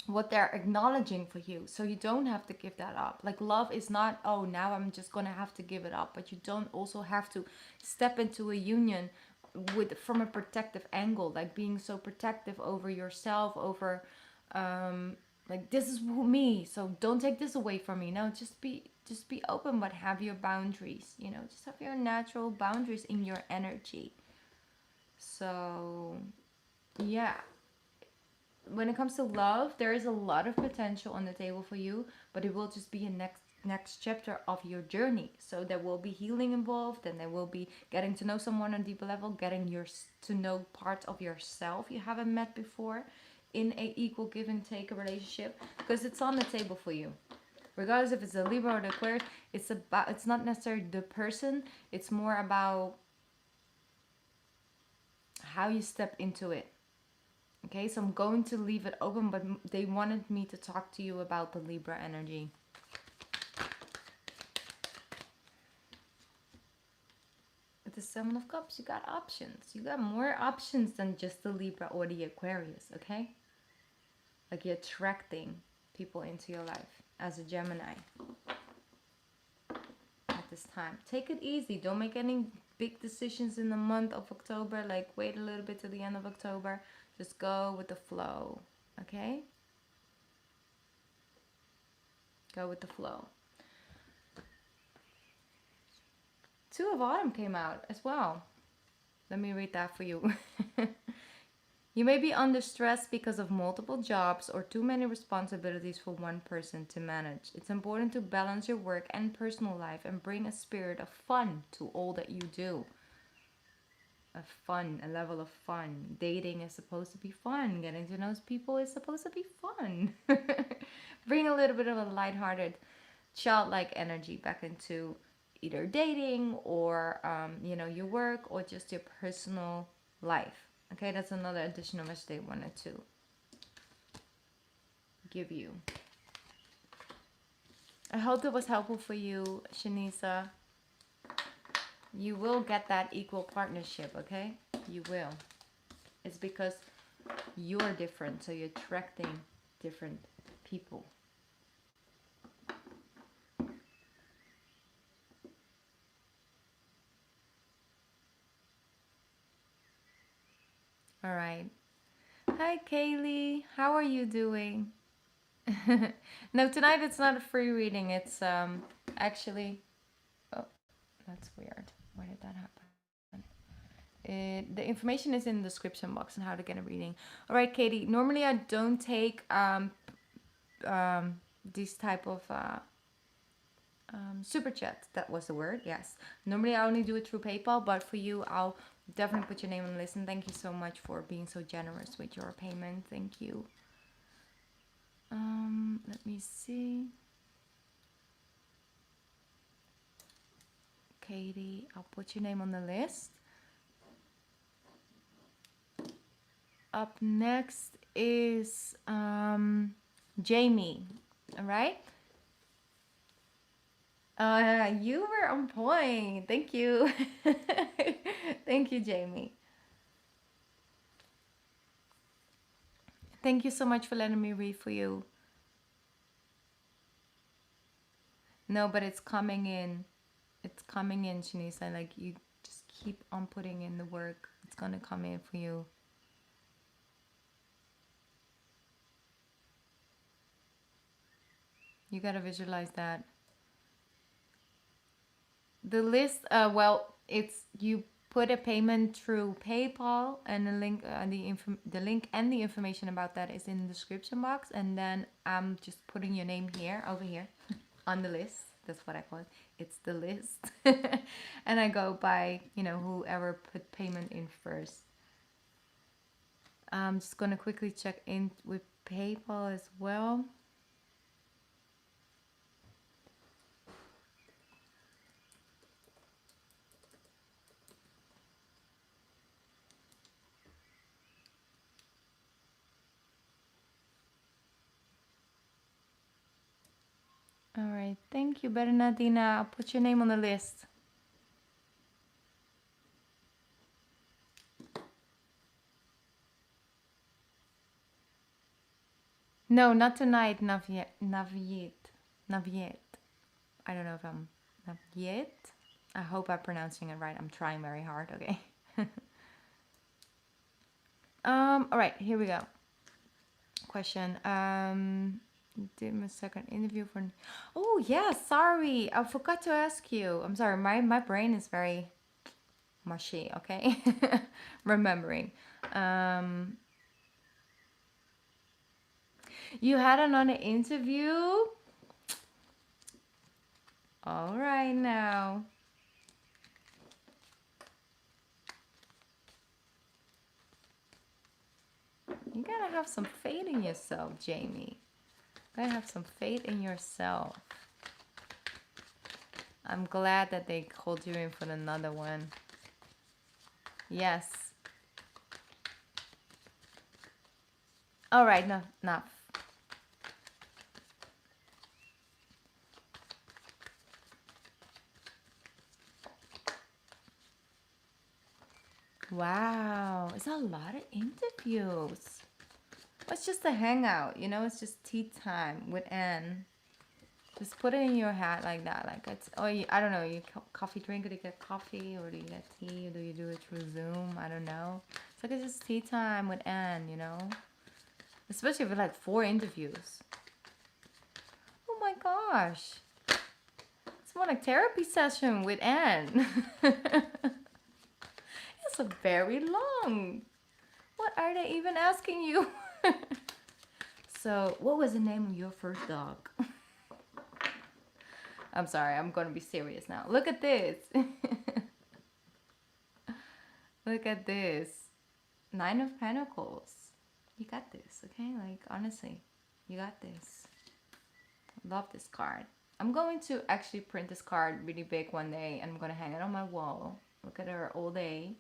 what they're acknowledging for you. So you don't have to give that up. Like, love is not, oh, now I'm just gonna have to give it up. But you don't also have to step into a union from a protective angle, like being so protective over yourself, over like, this is me, so don't take this away from me. No, just be open, but have your boundaries. You know, just have your natural boundaries in your energy. So yeah, when it comes to love, there is a lot of potential on the table for you, but it will just be a next chapter of your journey. So there will be healing involved, and there will be getting to know someone on a deeper level, getting to know parts of yourself you haven't met before, in a equal give and take relationship, because it's on the table for you. Regardless if it's a Libra or the Aquarius, it's not necessarily the person, it's more about how you step into it. Okay, so I'm going to leave it open, but they wanted me to talk to you about the Libra energy. With the Seven of Cups, you got options. You got more options than just the Libra or the Aquarius, okay? Like you're attracting people into your life as a Gemini at this time. Take it easy. Don't make any big decisions in the month of October. Like wait a little bit to the end of October. Just go with the flow, okay? Go with the flow. Two of Autumn came out as well. Let me read that for you. You may be under stress because of multiple jobs or too many responsibilities for one person to manage. It's important to balance your work and personal life and bring a spirit of fun to all that you do. A level of fun. Dating is supposed to be fun. Getting to know people is supposed to be fun. Bring a little bit of a lighthearted, childlike energy back into either dating or your work or just your personal life. Okay, that's another additional message they wanted to give you. I hope that was helpful for you, Shanisa. You will get that equal partnership, okay? You will. It's because you're different, so you're attracting different people. All right. Hi, Kaylee. How are you doing? No, tonight it's not a free reading. It's actually... Oh, that's weird. Why did that happen? The information is in the description box on how to get a reading. All right, Katie. Normally I don't take this type of super chat. That was the word. Yes. Normally I only do it through PayPal, but for you, I'll definitely put your name on the list. And thank you so much for being so generous with your payment. Thank you. Let me see. Katie, I'll put your name on the list. Up next is Jamie. All right. You were on point. Thank you. Thank you, Jamie. Thank you so much for letting me read for you. No, but it's coming in. It's coming in, Shanisa. Like, you just keep on putting in the work. It's going to come in for you. You got to visualize that. The list, well, it's you put a payment through PayPal, and the link, the link and the information about that is in the description box. And then I'm just putting your name here, over here, on the list. That's what I call it. It's the list. And I go by, whoever put payment in first. I'm just gonna quickly check in with PayPal as well. All right, thank you, Bernadina. I'll put your name on the list. No, not tonight, Naviet. I don't know if I'm Naviet. I hope I'm pronouncing it right. I'm trying very hard, okay? All right, here we go. Question. Did my second interview for... Oh, yeah, sorry. I forgot to ask you. I'm sorry. My brain is very mushy, okay? Remembering. You had another interview? All right, now. You gotta have some faith in yourself, Jamie. You gotta have some faith in yourself. I'm glad that they called you in for another one. Yes. All right, enough. Wow, it's a lot of interviews. It's just a hangout, you know. It's just tea time with Anne. Just put it in your hat like that. Like it's, oh, I don't know. You coffee drink? Do you get coffee or do you get tea? Or do you do it through Zoom? I don't know. It's like it's just tea time with Anne, you know. Especially with like 4 interviews. Oh my gosh, it's more like therapy session with Anne. It's a very long. What are they even asking you? So, what was the name of your first dog? I'm sorry, I'm gonna be serious now. Look at this. Look at this. 9 of Pentacles. You got this, okay? Like, honestly, you got this. Love this card. I'm going to actually print this card really big one day and I'm gonna hang it on my wall. Look at her all day.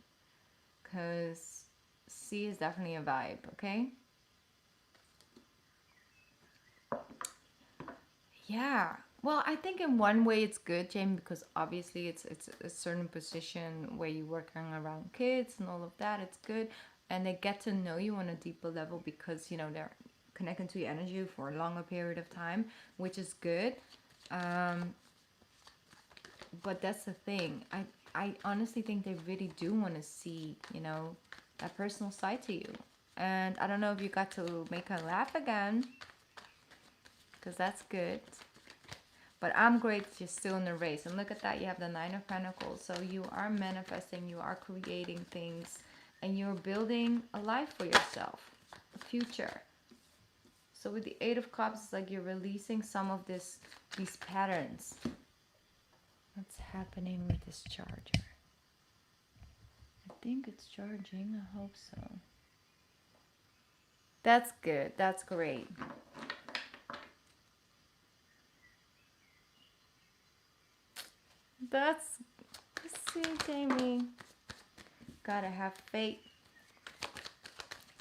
Because C is definitely a vibe, okay? Yeah. Well, I think in one way it's good, Jamie, because obviously it's a certain position where you're working around kids and all of that. It's good, and they get to know you on a deeper level because you know they're connecting to your energy for a longer period of time, which is good. But that's the thing. I honestly think they really do want to see, you know, that personal side to you. And I don't know if you got to make her laugh again, because that's good. But I'm great that you're still in the race. And look at that, you have the 9 of Pentacles. So you are manifesting, you are creating things, and you're building a life for yourself, a future. So with the 8 of Cups, it's like you're releasing some of these patterns. What's happening with this charger? I think it's charging. I hope so. That's good. That's great. That's, see, Jamie. Gotta have faith.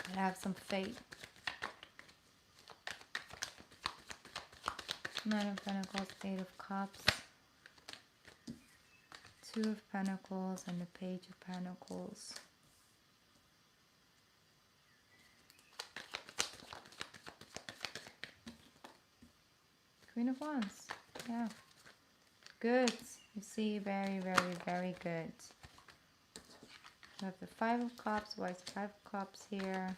Gotta have some faith. 9 of Pentacles, 8 of Cups, 2 of Pentacles, and the Page of Pentacles. Queen of Wands. Yeah. Good. You see, very, very, very good. We have the 5 of Cups. Why is 5 of Cups here?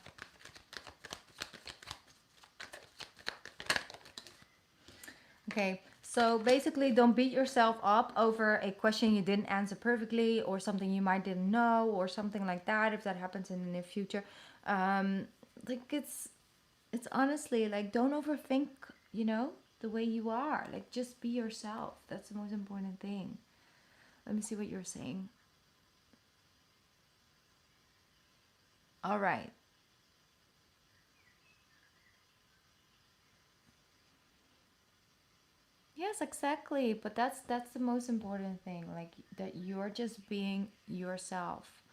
Okay, so basically don't beat yourself up over a question you didn't answer perfectly or something you might didn't know or something like that if that happens in the near future. Like it's honestly like don't overthink, you know, the way you are. Like just be yourself. That's the most important thing. Let me see what you're saying. All right. Yes, exactly. But that's the most important thing. Like that you're just being yourself.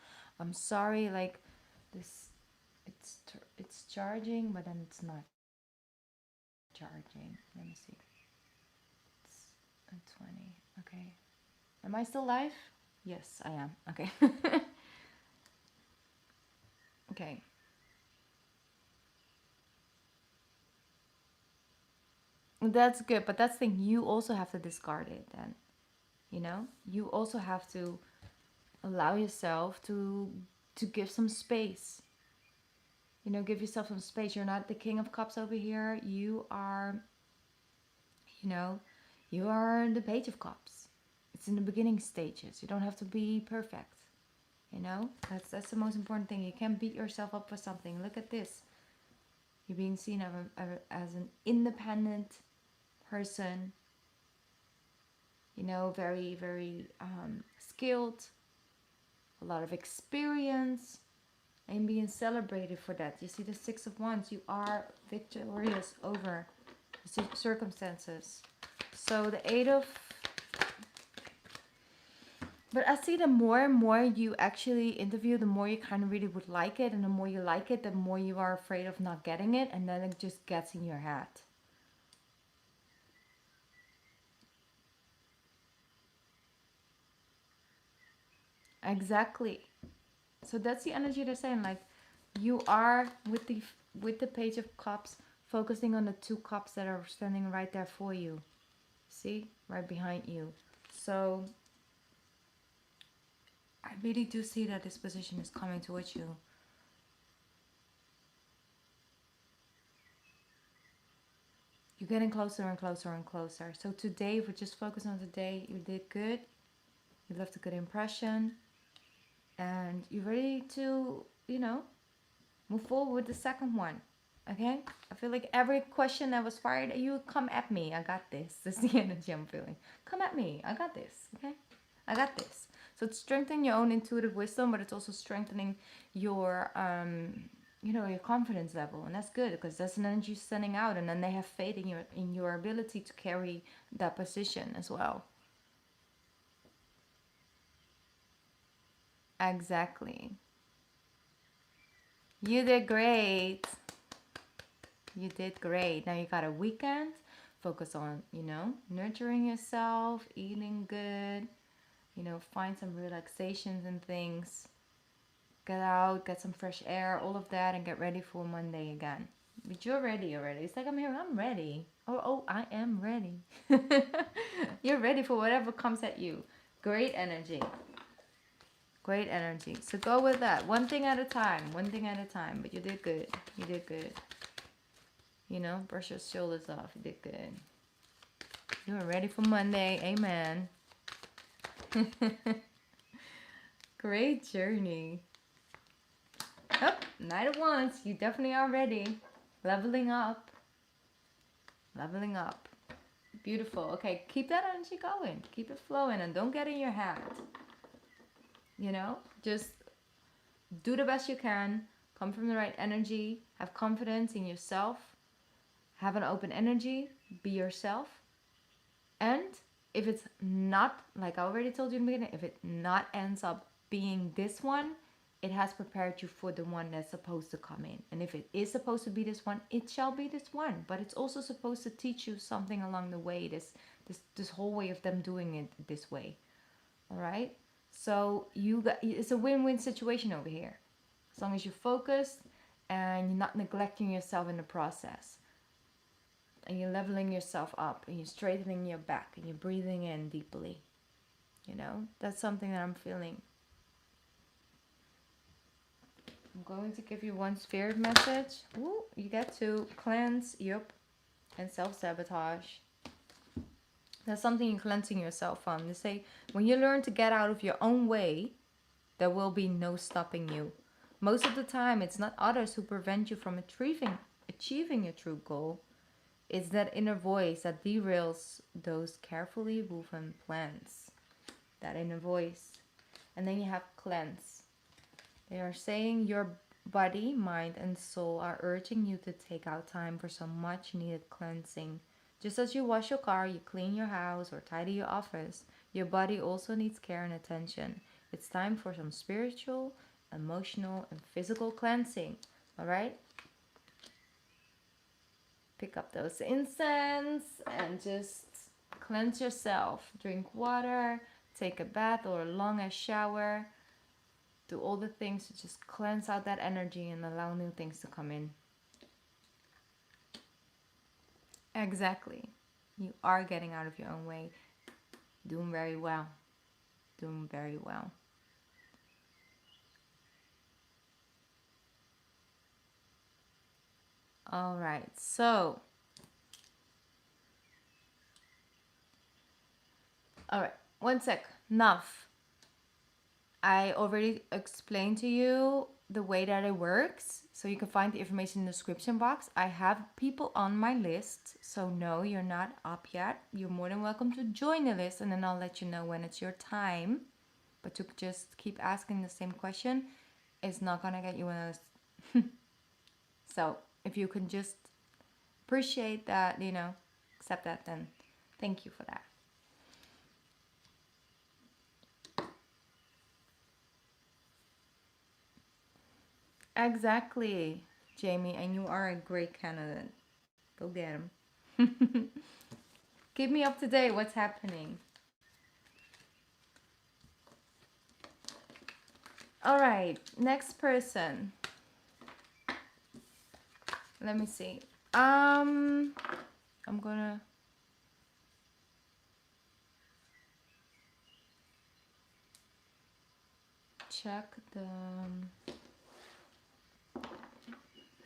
I'm sorry, like this, it's charging, but then it's not charging. Let me see. It's at 20. Okay. Am I still live? Yes, I am. Okay. Okay. That's good, but that's the thing. You also have to discard it then. You know? You also have to allow yourself to give some space. You know, give yourself some space. You're not the King of Cups over here. You are, you know, you are the Page of Cups. It's in the beginning stages. You don't have to be perfect. You know, that's the most important thing. You can't beat yourself up for something. Look at this. You're being seen as an independent person. You know, very, very skilled. A lot of experience. And being celebrated for that. You see the 6 of Wands. You are victorious over the circumstances. So the 8 of But I see the more and more you actually interview, the more you kind of really would like it. And the more you like it, the more you are afraid of not getting it. And then it just gets in your head. Exactly. So that's the energy they're saying. Like, you are with the Page of Cups, focusing on the 2 cups that are standing right there for you. See? Right behind you. So I really do see that this position is coming towards you. You're getting closer and closer and closer. So today, if we just focus on today, you did good. You left a good impression. And you're ready to, move forward with the second one. Okay? I feel like every question that was fired at you, come at me. I got this. This is the energy I'm feeling. Come at me. I got this. Okay? I got this. So it's strengthening your own intuitive wisdom, but it's also strengthening your your confidence level. And that's good because that's an energy sending out, and then they have faith in your ability to carry that position as well. Exactly. You did great. You did great. Now you got a weekend. Focus on, nurturing yourself, eating good, find some relaxations and things. Get out, get some fresh air, all of that, and get ready for Monday again. But you're ready already. It's like I'm here, I'm ready. Oh, I am ready. You're ready for whatever comes at you. Great energy. Great energy. So go with that. One thing at a time. One thing at a time. But you did good. You did good. Brush your shoulders off. You did good. You are ready for Monday. Amen. Great journey. Oh, Knight of Wands. You definitely are ready. Leveling up. Leveling up. Beautiful. Okay, keep that energy going. Keep it flowing and don't get in your head. Just do the best you can. Come from the right energy. Have confidence in yourself. Have an open energy. Be yourself. And if it's not, like I already told you in the beginning, if it not ends up being this one, it has prepared you for the one that's supposed to come in. And if it is supposed to be this one, it shall be this one. But it's also supposed to teach you something along the way, this whole way of them doing it this way. All right? So it's a win-win situation over here. As long as you're focused and you're not neglecting yourself in the process. And you're leveling yourself up and you're straightening your back and you're breathing in deeply. That's something that I'm feeling. I'm going to give you one spirit message. Ooh, you get to cleanse, and self-sabotage. That's something you're cleansing yourself from. They say, when you learn to get out of your own way, there will be no stopping you. Most of the time, it's not others who prevent you from achieving your true goal. It's that inner voice that derails those carefully woven plans. That inner voice. And then you have cleanse. They are saying your body, mind, and soul are urging you to take out time for some much needed cleansing. Just as you wash your car, you clean your house, or tidy your office, your body also needs care and attention. It's time for some spiritual, emotional, and physical cleansing. Alright? Pick up those incense and just cleanse yourself. Drink water, take a bath or a long-ass shower. Do all the things to just cleanse out that energy and allow new things to come in. Exactly. You are getting out of your own way. Doing very well. Doing very well. Alright, so. Alright, one sec. Enough. I already explained to you the way that it works. So you can find the information in the description box. I have people on my list. So no, you're not up yet. You're more than welcome to join the list. And then I'll let you know when it's your time. But to just keep asking the same question is not going to get you in a... So if you can just appreciate that, accept that, then thank you for that. Exactly, Jamie, and you are a great candidate. Go get him. Keep me up to date. What's happening? All right, next person. Let me see. I'm gonna check the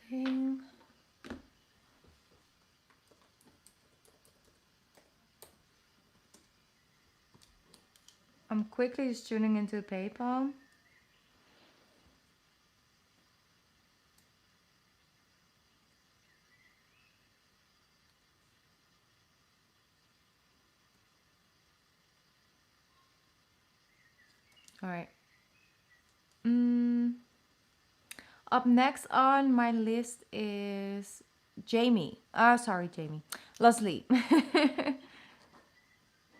thing. I'm quickly just tuning into PayPal. All right. Up next on my list is Jamie. Sorry, Jamie. Leslie.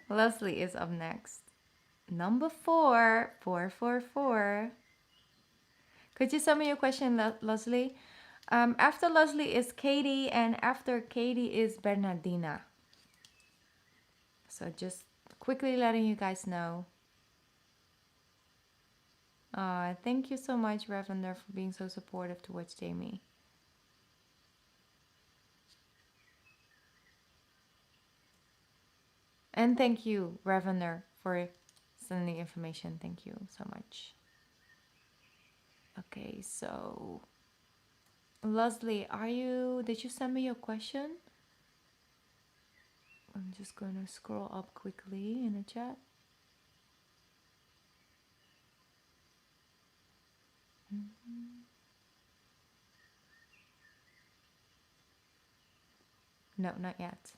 Leslie is up next. Number 4. Could you send me your question, Leslie? After Leslie is Katie, and after Katie is Bernadina. So just quickly letting you guys know. Thank you so much, Ravender, for being so supportive towards Jamie. And thank you, Ravender, for sending the information. Thank you so much. Okay, so Leslie, did you send me your question? I'm just gonna scroll up quickly in the chat. No, not yet.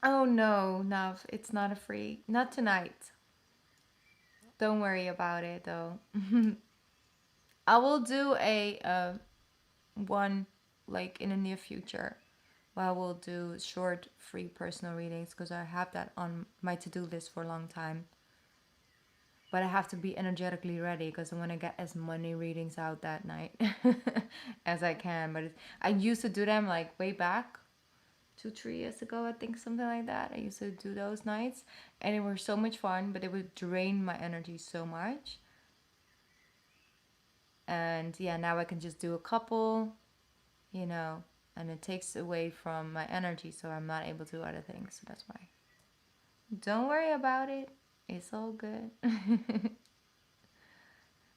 Oh no, Nav, it's not a free. Not tonight. Don't worry about it though. I will do a one like in the near future. I will do short free personal readings because I have that on my to-do list for a long time. But I have to be energetically ready because I want to get as many readings out that night as I can. But I used to do them like way back 2-3 years ago, I think, something like that. I used to do those nights and it was so much fun, but it would drain my energy so much. And yeah, now I can just do a couple, you know, and it takes away from my energy, so I'm not able to do other things. So that's why. Don't worry about it. It's all good.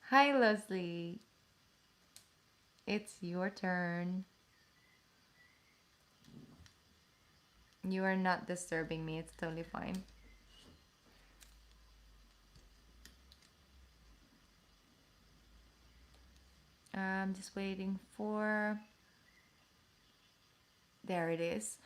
Hi, Leslie. It's your turn. You are not disturbing me. It's totally fine. I'm just waiting for... There it is.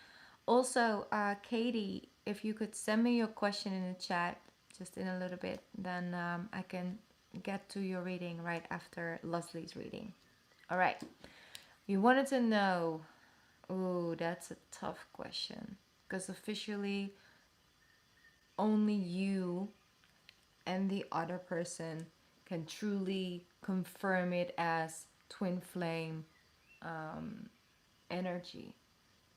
Also, Katie, if you could send me your question in the chat just in a little bit, then I can get to your reading right after Leslie's reading. All right. You wanted to know... Ooh, that's a tough question. Because officially, only you and the other person can truly confirm it as twin flame energy.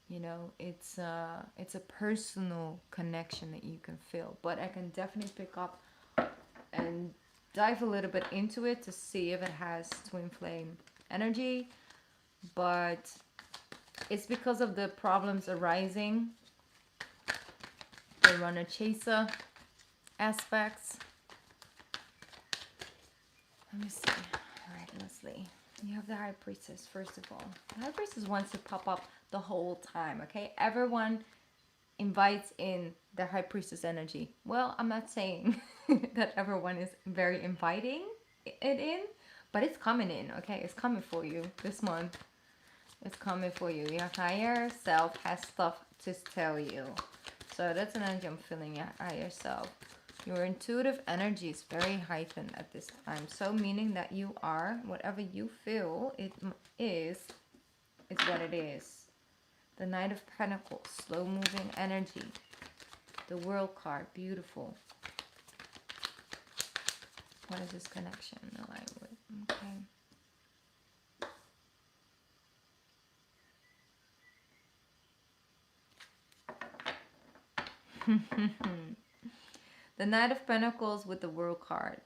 You know, it's a personal connection that you can feel. But I can definitely pick up and dive a little bit into it to see if it has twin flame energy. But it's because of the problems arising, the runner chaser aspects. Let me see. All right, Leslie. You have the High Priestess, first of all. The High Priestess wants to pop up the whole time, okay? Everyone invites in the High Priestess energy. Well, I'm not saying that everyone is very inviting it in, but it's coming in, okay? It's coming for you this month. It's coming for you. Your higher self has stuff to tell you. So that's an energy I'm feeling, your higher self. Your intuitive energy is very heightened at this time. So meaning that you are, whatever you feel it is, it's what it is. The Knight of Pentacles, slow moving energy. The World card, beautiful. What is this connection aligned with? Okay. The Knight of Pentacles with the World card.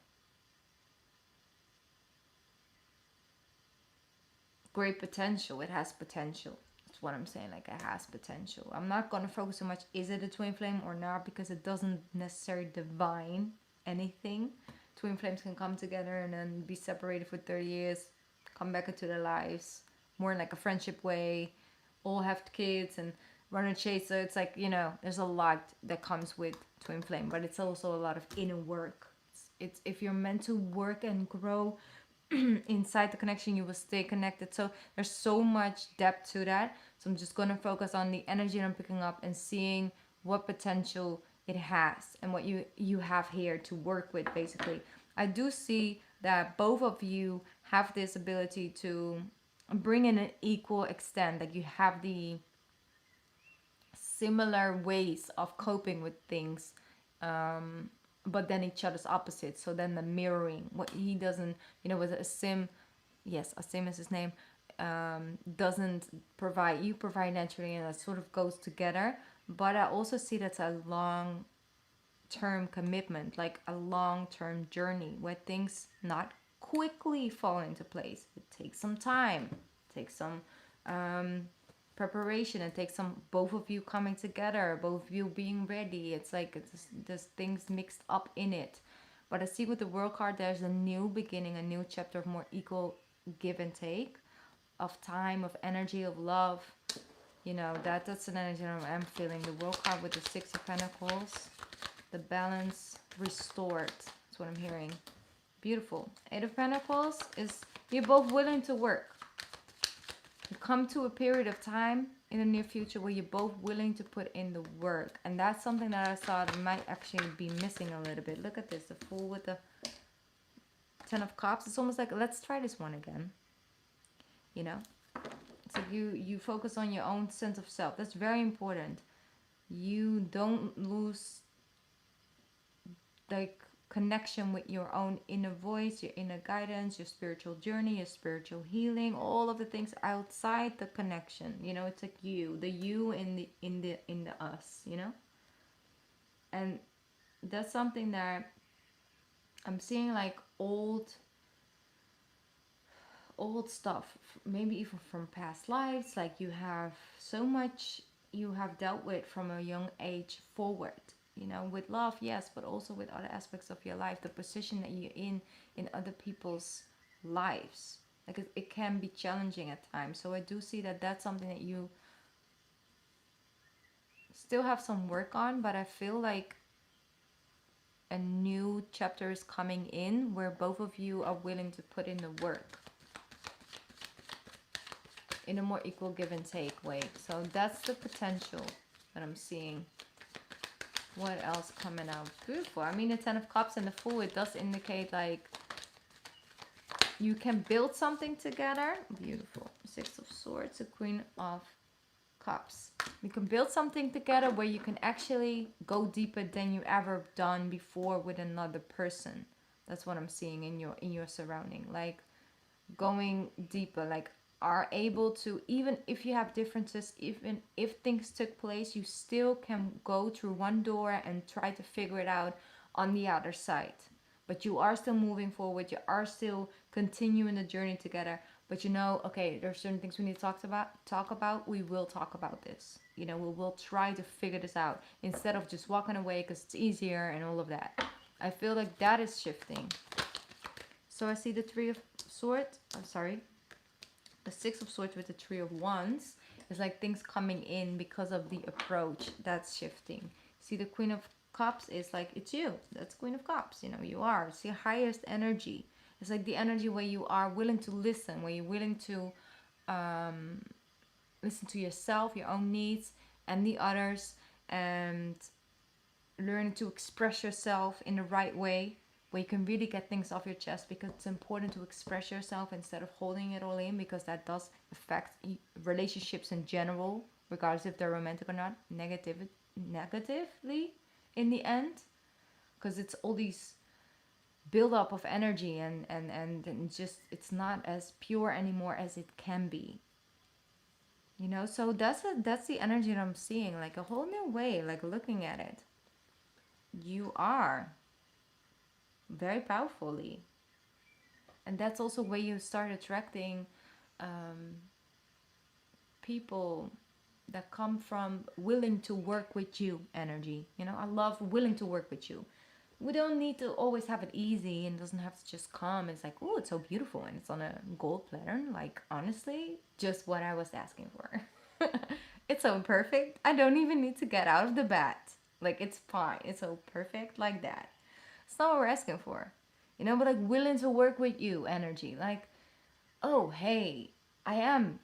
Great potential. It has potential. That's what I'm saying. Like, it has potential. I'm not going to focus so much, is it a twin flame or not? Because it doesn't necessarily divine anything. Twin flames can come together and then be separated for 30 years, come back into their lives, more in like a friendship way, all have kids and run a chase. So it's like, you know, there's a lot that comes with twin flame, but it's also a lot of inner work. It's if you're meant to work and grow inside the connection, you will stay connected. So there's so much depth to that. So I'm just going to focus on the energy that I'm picking up and seeing what potential it has and what you have here to work with. Basically, I do see that both of you have this ability to bring in an equal extent. Like, you have the similar ways of coping with things, but then each other's opposites. So then the mirroring, what he doesn't, you know, with Asim, yes, Asim is his name, doesn't provide, you provide naturally, and that sort of goes together. But I also see that's a long term commitment, like a long term journey where things not quickly fall into place. It takes some time, it takes some preparation, it takes some, both of you coming together, both of you being ready. It's like there's things mixed up in it. But I see with the World card, there's a new beginning, a new chapter of more equal give and take, of time, of energy, of love. You know, that's an energy I'm feeling. The World card with the Six of Pentacles, the balance restored. That's what I'm hearing. Beautiful. Eight of Pentacles is you're both willing to work. You come to a period of time in the near future where you're both willing to put in the work. And that's something that I thought might actually be missing a little bit. Look at this. The Fool with the Ten of Cups. It's almost like, let's try this one again. You know? It's like you focus on your own sense of self. That's very important. You don't lose like connection with your own inner voice, your inner guidance, your spiritual journey, your spiritual healing, all of the things outside the connection. You know, it's like you, the you in the us, you know? And that's something that I'm seeing, like old stuff, maybe even from past lives. Like, you have so much you have dealt with from a young age forward, you know, with love, yes, but also with other aspects of your life, the position that you're in other people's lives. Like, it can be challenging at times. So I do see that that's something that you still have some work on, but I feel like a new chapter is coming in where both of you are willing to put in the work in a more equal give and take way. So that's the potential that I'm seeing. What else coming out? Beautiful. I mean, the Ten of Cups and the Fool, it does indicate like you can build something together. Beautiful. Six of Swords, the Queen of Cups. You can build something together where you can actually go deeper than you ever done before with another person. That's what I'm seeing in your surrounding. Like, going deeper, like are able to, even if you have differences, even if things took place, you still can go through one door and try to figure it out on the other side. But you are still moving forward, you are still continuing the journey together. But you know, okay, there's certain things we need to talk about. We will talk about this. You know, we will try to figure this out instead of just walking away because it's easier and all of that. I feel like that is shifting. So I see the Three of Swords. I'm sorry. The Six of Swords with the Three of Wands is like things coming in because of the approach that's shifting. See, the Queen of Cups is like, it's you. That's Queen of Cups. You know, you are. It's your highest energy. It's like the energy where you are willing to listen, where you're willing to listen to yourself, your own needs, and the others, and learn to express yourself in the right way, where you can really get things off your chest, because it's important to express yourself instead of holding it all in, because that does affect relationships in general, regardless if they're romantic or not, negatively in the end, because it's all these buildup of energy, and just it's not as pure anymore as it can be. You know, so that's the energy that I'm seeing, like a whole new way, like looking at it. You are very powerfully, and that's also where you start attracting um, people that come from willing to work with you energy. You know, I love willing to work with you. We don't need to always have it easy, and it doesn't have to just come. It's like, oh, it's so beautiful and it's on a gold platter. Like, honestly, just what I was asking for. It's so perfect. I don't even need to get out of the bat. Like, it's fine. It's so perfect like that. It's not what we're asking for. You know, but like willing to work with you energy. Like, oh, hey, I am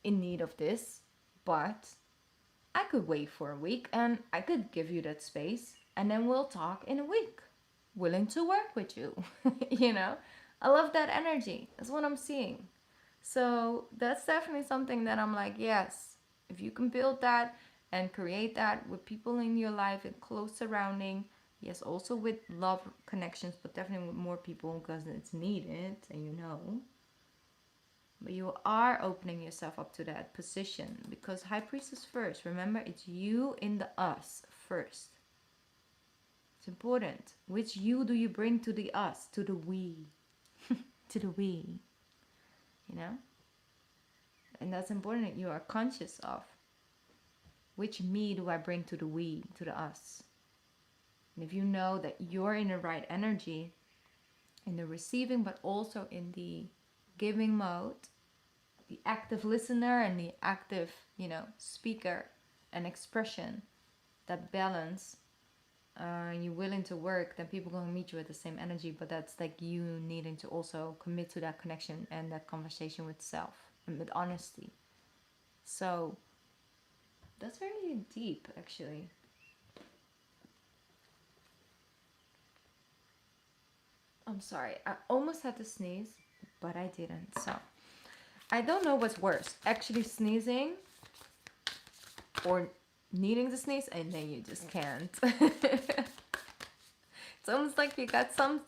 in need of this, but I could wait for a week and I could give you that space and then we'll talk in a week. Willing to work with you. You know? I love that energy. That's what I'm seeing. So that's definitely something that I'm like, yes, if you can build that and create that with people in your life and close surrounding, yes, also with love connections, but definitely with more people because it's needed, and you know. But you are opening yourself up to that position because High Priestess first. Remember, it's you in the us first. It's important. Which you do you bring to the us, to the we, to the we, you know? And that's important that you are conscious of. Which me do I bring to the we, to the us? And if you know that you're in the right energy, in the receiving, but also in the giving mode, the active listener and the active, you know, speaker and expression, that balance, you're willing to work, then people gonna meet you at the same energy. But that's like you needing to also commit to that connection and that conversation with self and with honesty. So that's very deep, actually. I'm sorry, I almost had to sneeze, but I didn't. So I don't know what's worse, actually sneezing or needing to sneeze and then you just can't. It's almost like you got some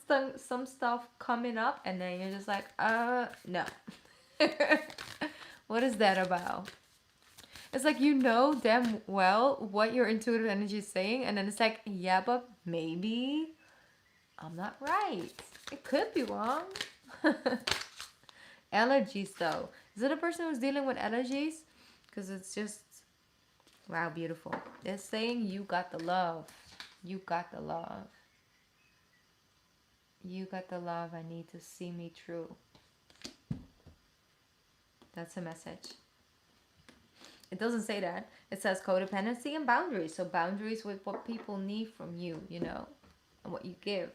stuff coming up and then you're just like, no. What is that about? It's like you know damn well what your intuitive energy is saying, and then it's like, yeah, but maybe I'm not right. It could be wrong. Allergies, though. Is it a person who's dealing with allergies? Because it's just, wow, beautiful. It's saying you got the love. You got the love. You got the love. I need to see me through. That's a message. It doesn't say that. It says codependency and boundaries. So boundaries with what people need from you, you know, and what you give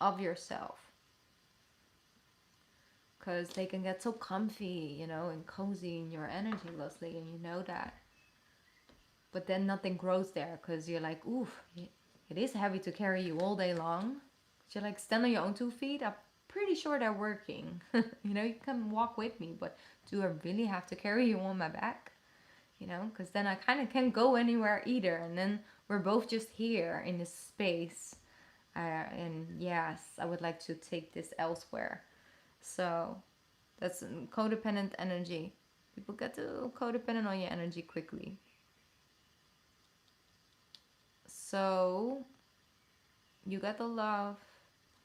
of yourself. Because they can get so comfy, you know, and cozy in your energy, Leslie, and you know that. But then nothing grows there because you're like, oof, it is heavy to carry you all day long. You're like, stand on your own 2 feet. I'm pretty sure they're working. You know, you can walk with me, but do I really have to carry you on my back? You know, because then I kind of can't go anywhere either. And then we're both just here in this space. And yes, I would like to take this elsewhere. So that's codependent energy. People get to codependent on your energy quickly. So you got the love.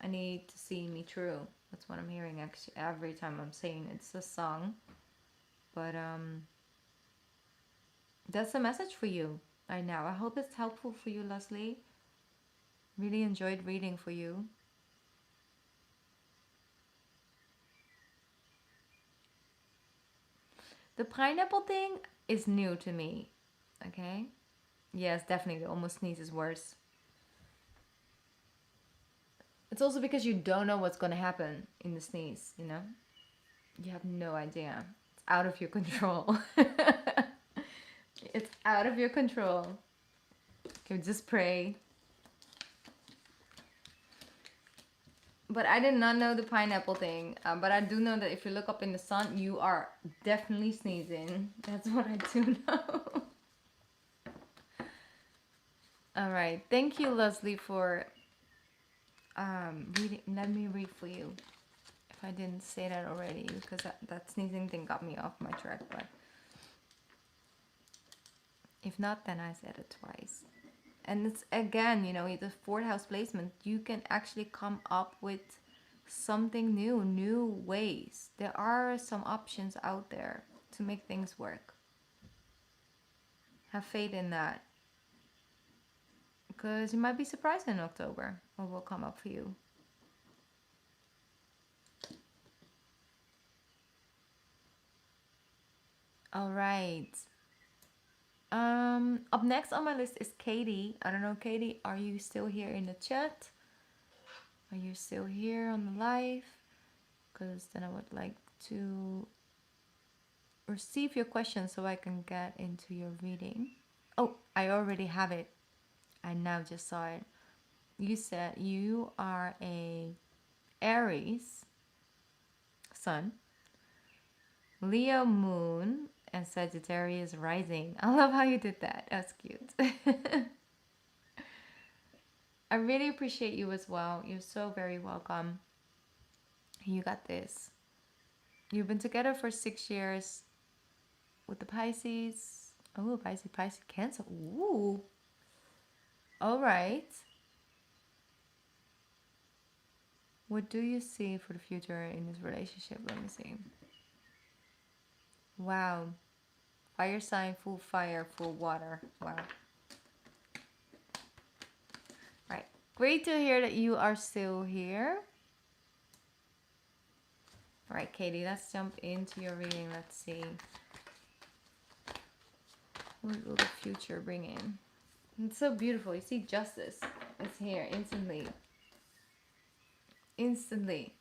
I need to see me through. That's what I'm hearing actually every time I'm saying it. It's a song. But that's a message for you right now. I hope it's helpful for you, Leslie. Really enjoyed reading for you. The pineapple thing is new to me. Okay? Yes, definitely. The almost sneeze is worse. It's also because you don't know what's going to happen in the sneeze, you know? You have no idea. It's out of your control. It's out of your control. Okay, just pray. But I did not know the pineapple thing. But I do know that if you look up in the sun, you are definitely sneezing. That's what I do know. All right. Thank you, Leslie, for let me read for you if I didn't say that already, because that sneezing thing got me off my track. But if not, then I said it twice. And it's again, you know, the fourth house placement, you can actually come up with something new ways. There are some options out there to make things work. Have faith in that, because you might be surprised in October what will come up for you. All right. Up next on my list is Katie. I don't know, Katie, are you still here in the chat? Are you still here on the live? Because then I would like to receive your questions so I can get into your reading. Oh, I already have it. I now just saw it. You said you are a Aries sun, Leo moon, and Sagittarius rising. I love how you did that. That's cute. I really appreciate you as well. You're so very welcome. You got this. You've been together for 6 years with the Pisces. Oh, Pisces, Cancer. Ooh. All right. What do you see for the future in this relationship? Let me see. Wow. Fire sign, full fire, full water. Wow. Right. Great to hear that you are still here. All right, Katie, let's jump into your reading. Let's see. What will the future bring in? It's so beautiful. You see justice is here instantly. Instantly.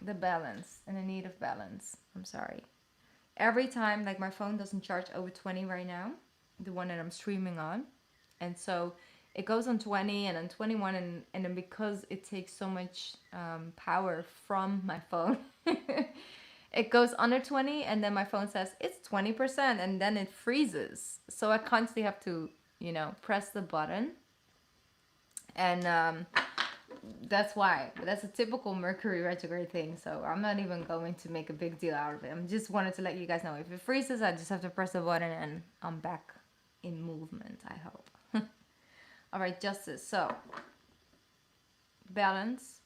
The balance and the need of balance. I'm sorry. Every time, like my phone doesn't charge over 20 right now, the one that I'm streaming on. And so it goes on 20 and then 21 and then because it takes so much power from my phone, it goes under 20 and then my phone says it's 20% and then it freezes. So I constantly have to, you know, press the button. And that's why. That's a typical Mercury retrograde thing. So I'm not even going to make a big deal out of it. I just wanted to let you guys know if it freezes, I just have to press the button and I'm back in movement, I hope. All right, justice. So balance.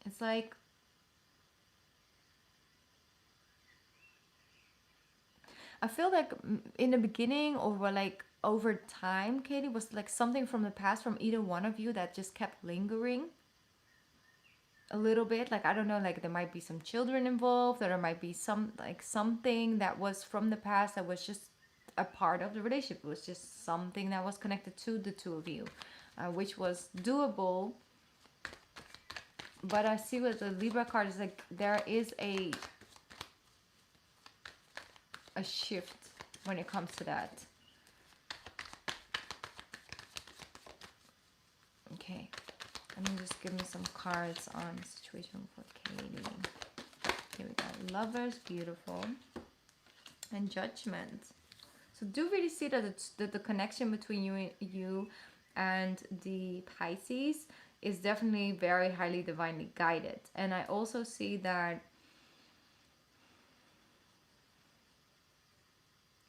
It's like I feel like in the beginning or like over time, Katie, was like something from the past from either one of you that just kept lingering a little bit. Like I don't know, like there might be some children involved, or there might be some like something that was from the past that was just a part of the relationship. It was just something that was connected to the two of you, which was doable. But I see with the Libra card is like there is a shift when it comes to that. Okay, let me just give me some cards on situation for Katie. Here we go. Lovers, beautiful, and Judgment. So do really see that it's that the connection between you and the Pisces is definitely very highly divinely guided. And I also see that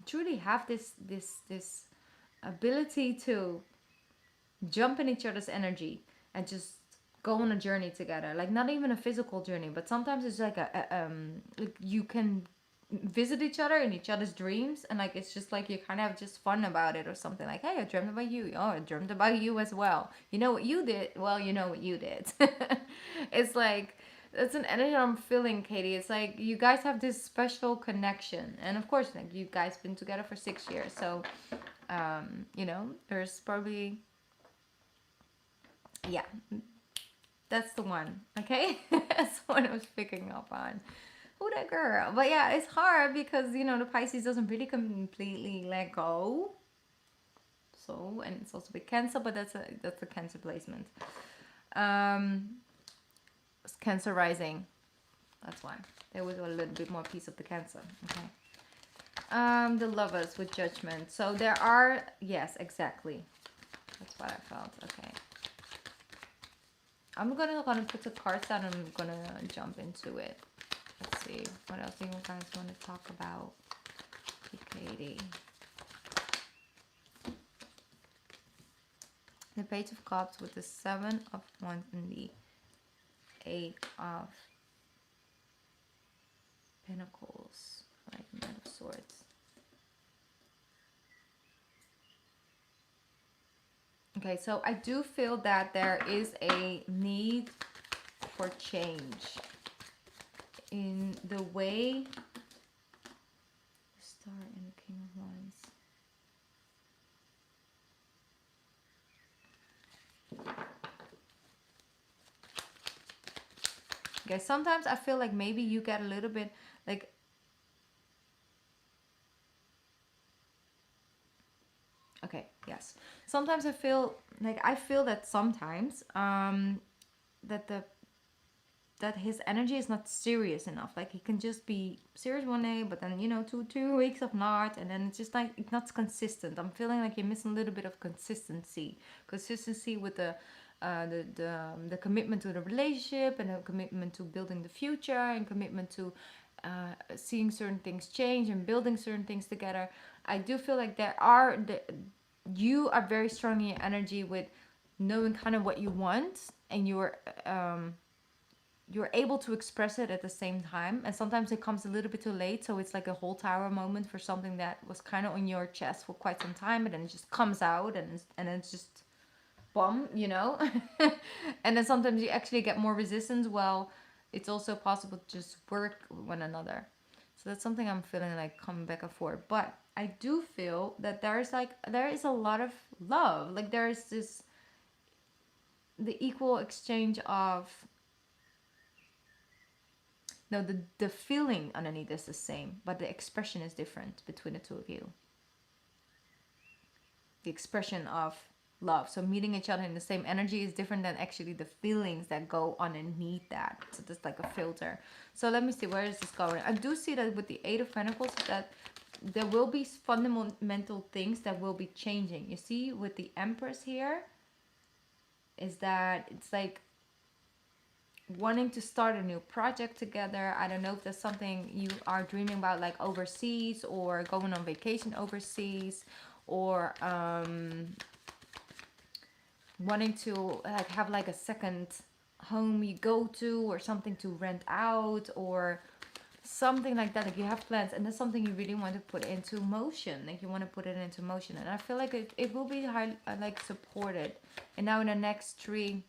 truly have this ability to jump in each other's energy and just go on a journey together. Like not even a physical journey, but sometimes it's like like you can visit each other in each other's dreams, and like it's just like you kind of have just fun about it or something. Like, hey, I dreamt about you. Oh, I dreamt about you as well. You know what you did? Well, you know what you did. It's like it's an energy I'm feeling, Katie. It's like you guys have this special connection, and of course, like you guys been together for 6 years, so you know, there's probably yeah, that's the one. Okay, that's what I was picking up on. Who that girl? But yeah, it's hard because you know the Pisces doesn't really completely let go. So, and it's also with Cancer, but that's a Cancer placement. It's Cancer rising. That's why there was a little bit more piece of the Cancer. Okay. The Lovers with Judgment. So there are, yes, exactly. That's what I felt. Okay. I'm gonna put the cards down and I'm gonna jump into it. Let's see. What else do you guys want to talk about? PKD. The Page of Cups with the 7 of Wands and the 8 of Pentacles. Like Knight of Swords. Okay, so I do feel that there is a need for change in the way the Star and the King of Wands. Okay, sometimes I feel like maybe you get a little bit like, okay, yes. Sometimes I feel that sometimes that his energy is not serious enough. Like he can just be serious one day, but then you know, two weeks of not, and then it's just like it's not consistent. I'm feeling like you're missing a little bit of consistency with the commitment to the relationship, and a commitment to building the future, and commitment to seeing certain things change and building certain things together. I do feel like you are very strong in your energy with knowing kind of what you want, and you're able to express it at the same time, and sometimes it comes a little bit too late, so it's like a whole tower moment for something that was kind of on your chest for quite some time, and then it just comes out, and it's just bomb, you know. And then sometimes you actually get more resistance. Well, it's also possible to just work with one another. So that's something I'm feeling like coming back and forth. But I do feel that there is a lot of love. Like there is the equal exchange of, no, the feeling underneath is the same, but the expression is different between the two of you. The expression of love. So meeting each other in the same energy is different than actually the feelings that go underneath that. So there's like a filter. So let me see, where is this going? I do see that with the 8 of Pentacles that there will be fundamental things that will be changing. You see with the Empress here is that it's like wanting to start a new project together. I don't know if there's something you are dreaming about, like overseas, or going on vacation overseas, or wanting to like have like a second home you go to, or something to rent out, or something like that. Like you have plans, and that's something you really want to put into motion. Like you want to put it into motion, and I feel like it will be highly like supported. And now in the next tree,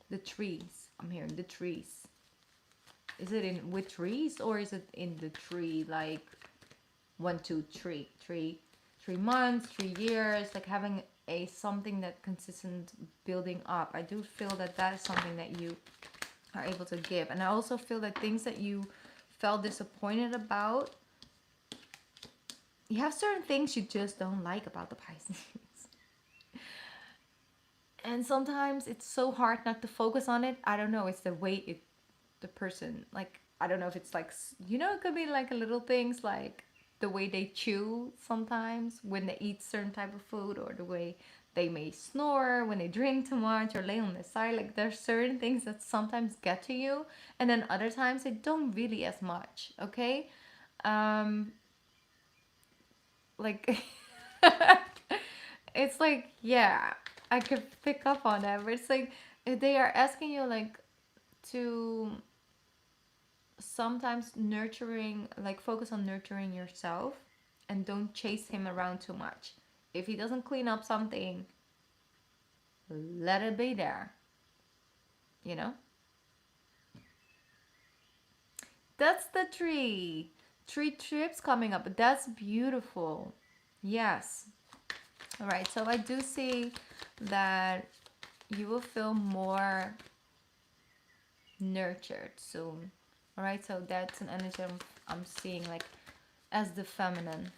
the trees. I'm hearing the trees. Is it in with trees, or is it in the tree, like 1, 2, 3, 3 months, 3 years, like having a something that consistent building up. I do feel that that is something that you are able to give. And I also feel that things that you felt disappointed about, you have certain things you just don't like about the Pisces. And sometimes it's so hard not to focus on it. I don't know. It's the way the person, like, I don't know if it's like, you know, it could be like little things like the way they chew sometimes when they eat certain type of food, or the way they may snore when they drink too much or lay on the side. Like there's certain things that sometimes get to you, and then other times they don't really as much. Okay. Like it's like, yeah, I could pick up on that, but it's like they are asking you like to sometimes nurturing, like focus on nurturing yourself, and don't chase him around too much. If he doesn't clean up something, let it be there, you know. That's the tree trips coming up, but that's beautiful. Yes. All right, so I do see that you will feel more nurtured soon. All right, so that's an energy I'm seeing, like as the feminine.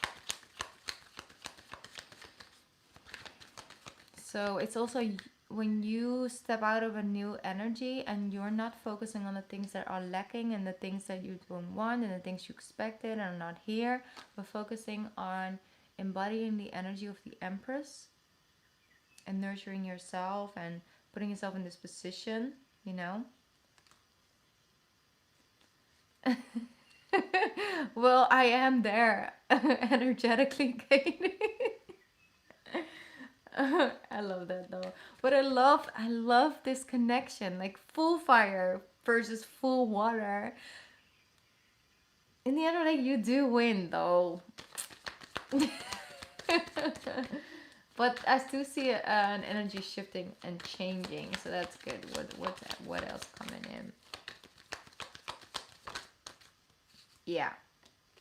So it's also when you step out of a new energy and you're not focusing on the things that are lacking and the things that you don't want and the things you expected and are not here, but focusing on embodying the energy of the Empress and nurturing yourself and putting yourself in this position, you know. Well, I am there energetically, Katie. I love that though. But I love this connection, like full fire versus full water. In the end of the day, you do win though. But I still see an energy shifting and changing, so that's good. What else coming in? Yeah,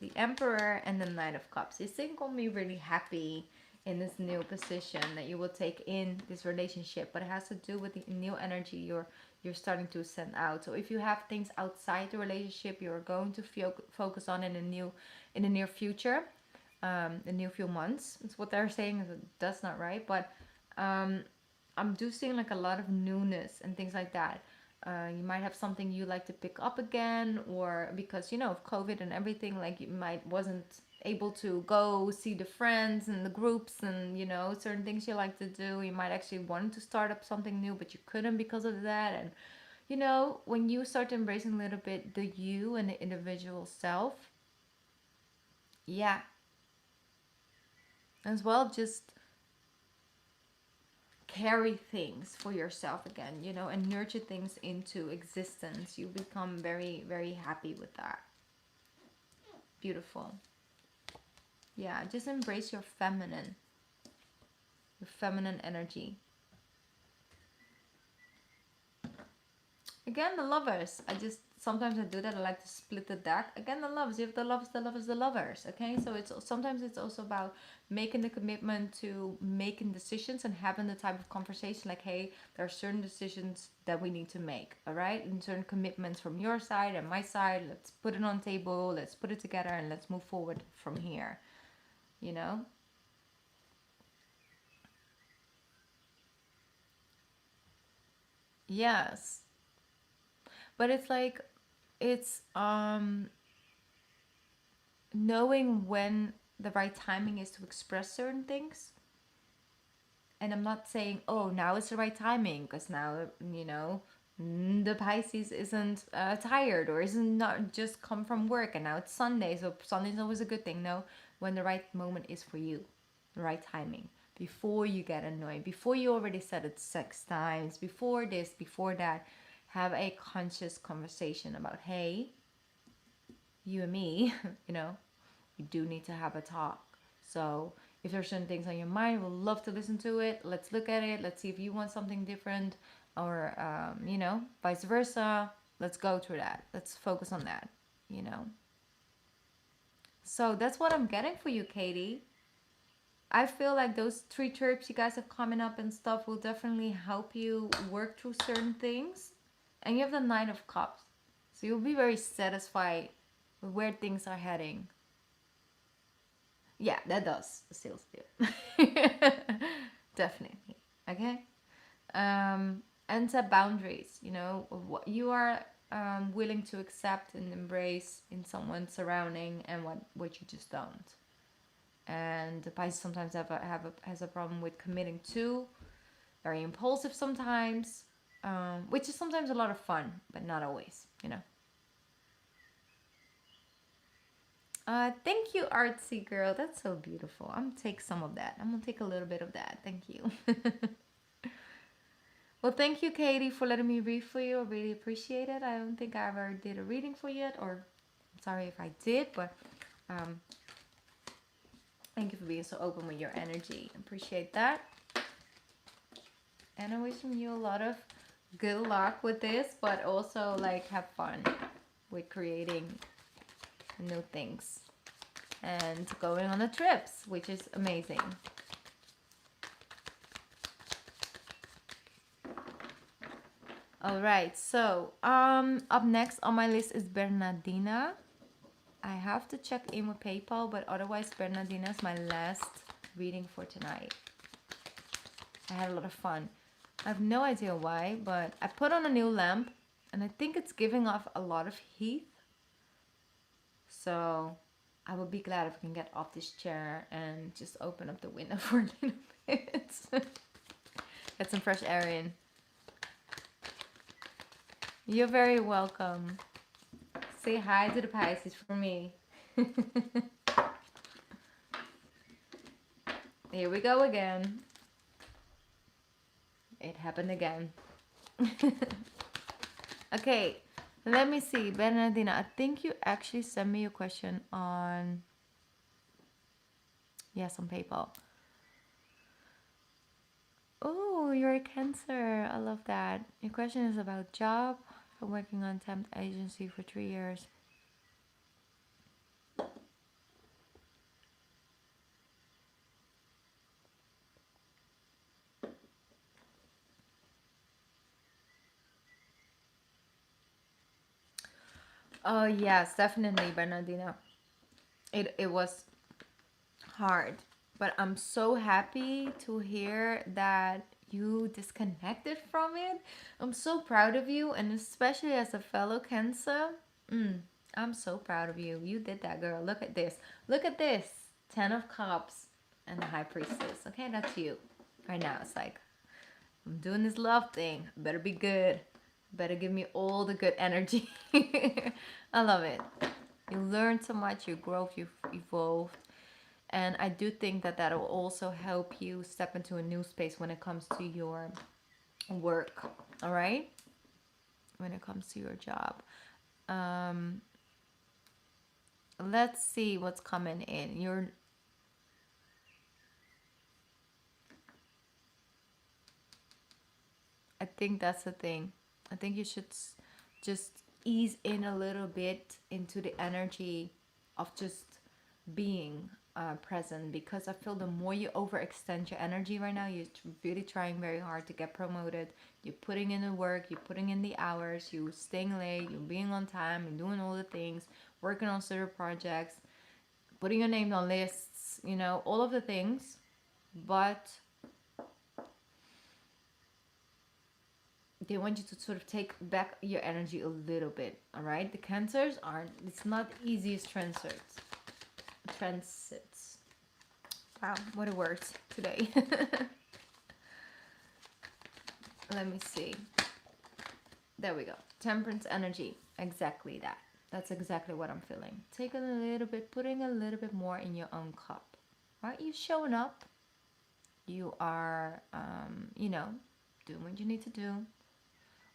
the Emperor and the Knight of Cups. This thing gonna be really happy in this new position that you will take in this relationship, but it has to do with the new energy you're starting to send out. So if you have things outside the relationship you're going to focus on in the near future, the new few months, it's what they're saying. That's not right, but I'm do seeing like a lot of newness and things like that. You might have something you like to pick up again, or because of COVID and everything, like you might wasn't able to go see the friends and the groups and certain things you like to do. You might actually want to start up something new, but you couldn't because of that. And when you start embracing a little bit the you and the individual self, yeah, as well, just carry things for yourself again, and nurture things into existence. You become very, very happy with that. Beautiful. Yeah, just embrace your feminine energy. Again, the Lovers. Sometimes I do that. I like to split the deck. Again, the Lovers. You have the Lovers, the Lovers. Okay, so sometimes it's also about making the commitment to making decisions and having the type of conversation like, hey, there are certain decisions that we need to make. All right, and certain commitments from your side and my side. Let's put it on the table. Let's put it together and let's move forward from here. Yes. But it's like, it's knowing when the right timing is to express certain things. And I'm not saying, oh, now is the right timing, because now, the Pisces isn't tired or isn't not just come from work and now it's Sunday, so Sunday's always a good thing. No, when the right moment is for you, the right timing, before you get annoyed, before you already said it 6 times, before this, before that, have a conscious conversation about, hey, you and me, we do need to have a talk. So if there's certain things on your mind, we'll love to listen to it. Let's look at it. Let's see if you want something different, or vice versa. Let's go through that. Let's focus on that. So that's what I'm getting for you, Katie. I feel like those 3 trips you guys have coming up and stuff will definitely help you work through certain things. And you have the Knight of Cups, so you'll be very satisfied with where things are heading. Yeah, that does still. Definitely. Okay. And set boundaries. What you are willing to accept and embrace in someone's surrounding, and what you just don't. And the Pisces sometimes has a problem with committing to, very impulsive sometimes, which is sometimes a lot of fun, but not always. Thank you, artsy girl. That's so beautiful. I'm gonna take some of that. I'm gonna take a little bit of that. Thank you. Well, thank you, Katie, for letting me read for you. I really appreciate it. I don't think I ever did a reading for you yet, or I'm sorry if I did, but thank you for being so open with your energy. Appreciate that. And I'm wishing you a lot of good luck with this, but also like have fun with creating new things and going on the trips, which is amazing. All right, so up next on my list is Bernadina. I have to check in with PayPal, but otherwise Bernadina is my last reading for tonight. I had a lot of fun. I have no idea why, but I put on a new lamp and I think it's giving off a lot of heat. So I would be glad if I can get off this chair and just open up the window for a little bit. Get some fresh air in. You're very welcome. Say hi to the Pisces for me. Here we go again. It happened again. Okay, let me see. Bernadina, I think you actually sent me a question on... Yes, on PayPal. Oh, you're a Cancer. I love that. Your question is about job. I'm working on temp agency for 3 years. Oh yes, definitely, Bernardina. It was hard, but I'm so happy to hear that you disconnected from it. I'm so proud of you, and especially as a fellow Cancer, I'm so proud of you. You did that, girl. Look at this. Look at this. 10 of Cups and the High Priestess. Okay, that's you. Right now, it's like, I'm doing this love thing. Better be good. Better give me all the good energy. I love it. You learned so much, you grow, you've evolved. And I do think that that will also help you step into a new space when it comes to your work. All right? When it comes to your job. Let's see what's coming in. I think that's the thing. I think you should just ease in a little bit into the energy of just being present, because I feel the more you overextend your energy right now, you're really trying very hard to get promoted. You're putting in the work, you're putting in the hours, you're staying late, you're being on time, you're doing all the things, working on certain projects, putting your name on lists, you know, all of the things. But they want you to sort of take back your energy a little bit, all right? The Cancers aren't, it's not the easiest transits. Wow, what a word today. Let me see. There we go. Temperance energy. Exactly that. That's exactly what I'm feeling. Take a little bit, putting a little bit more in your own cup. Right? You're showing up. You are, you know, doing what you need to do.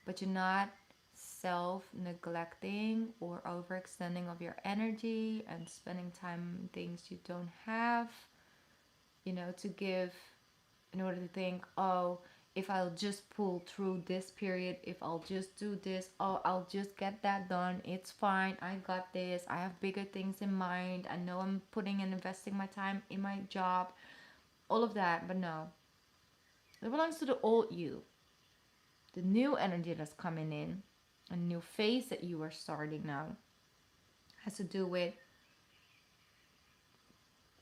But you're not self-neglecting or overextending of your energy and spending time on things you don't have, you know, to give, in order to think, oh, if I'll just pull through this period, if I'll just do this, oh, I'll just get that done, it's fine, I got this, I have bigger things in mind, I know I'm putting and investing my time in my job, all of that. But no, it belongs to the old you. The new energy that's coming in, a new phase that you are starting now, has to do with,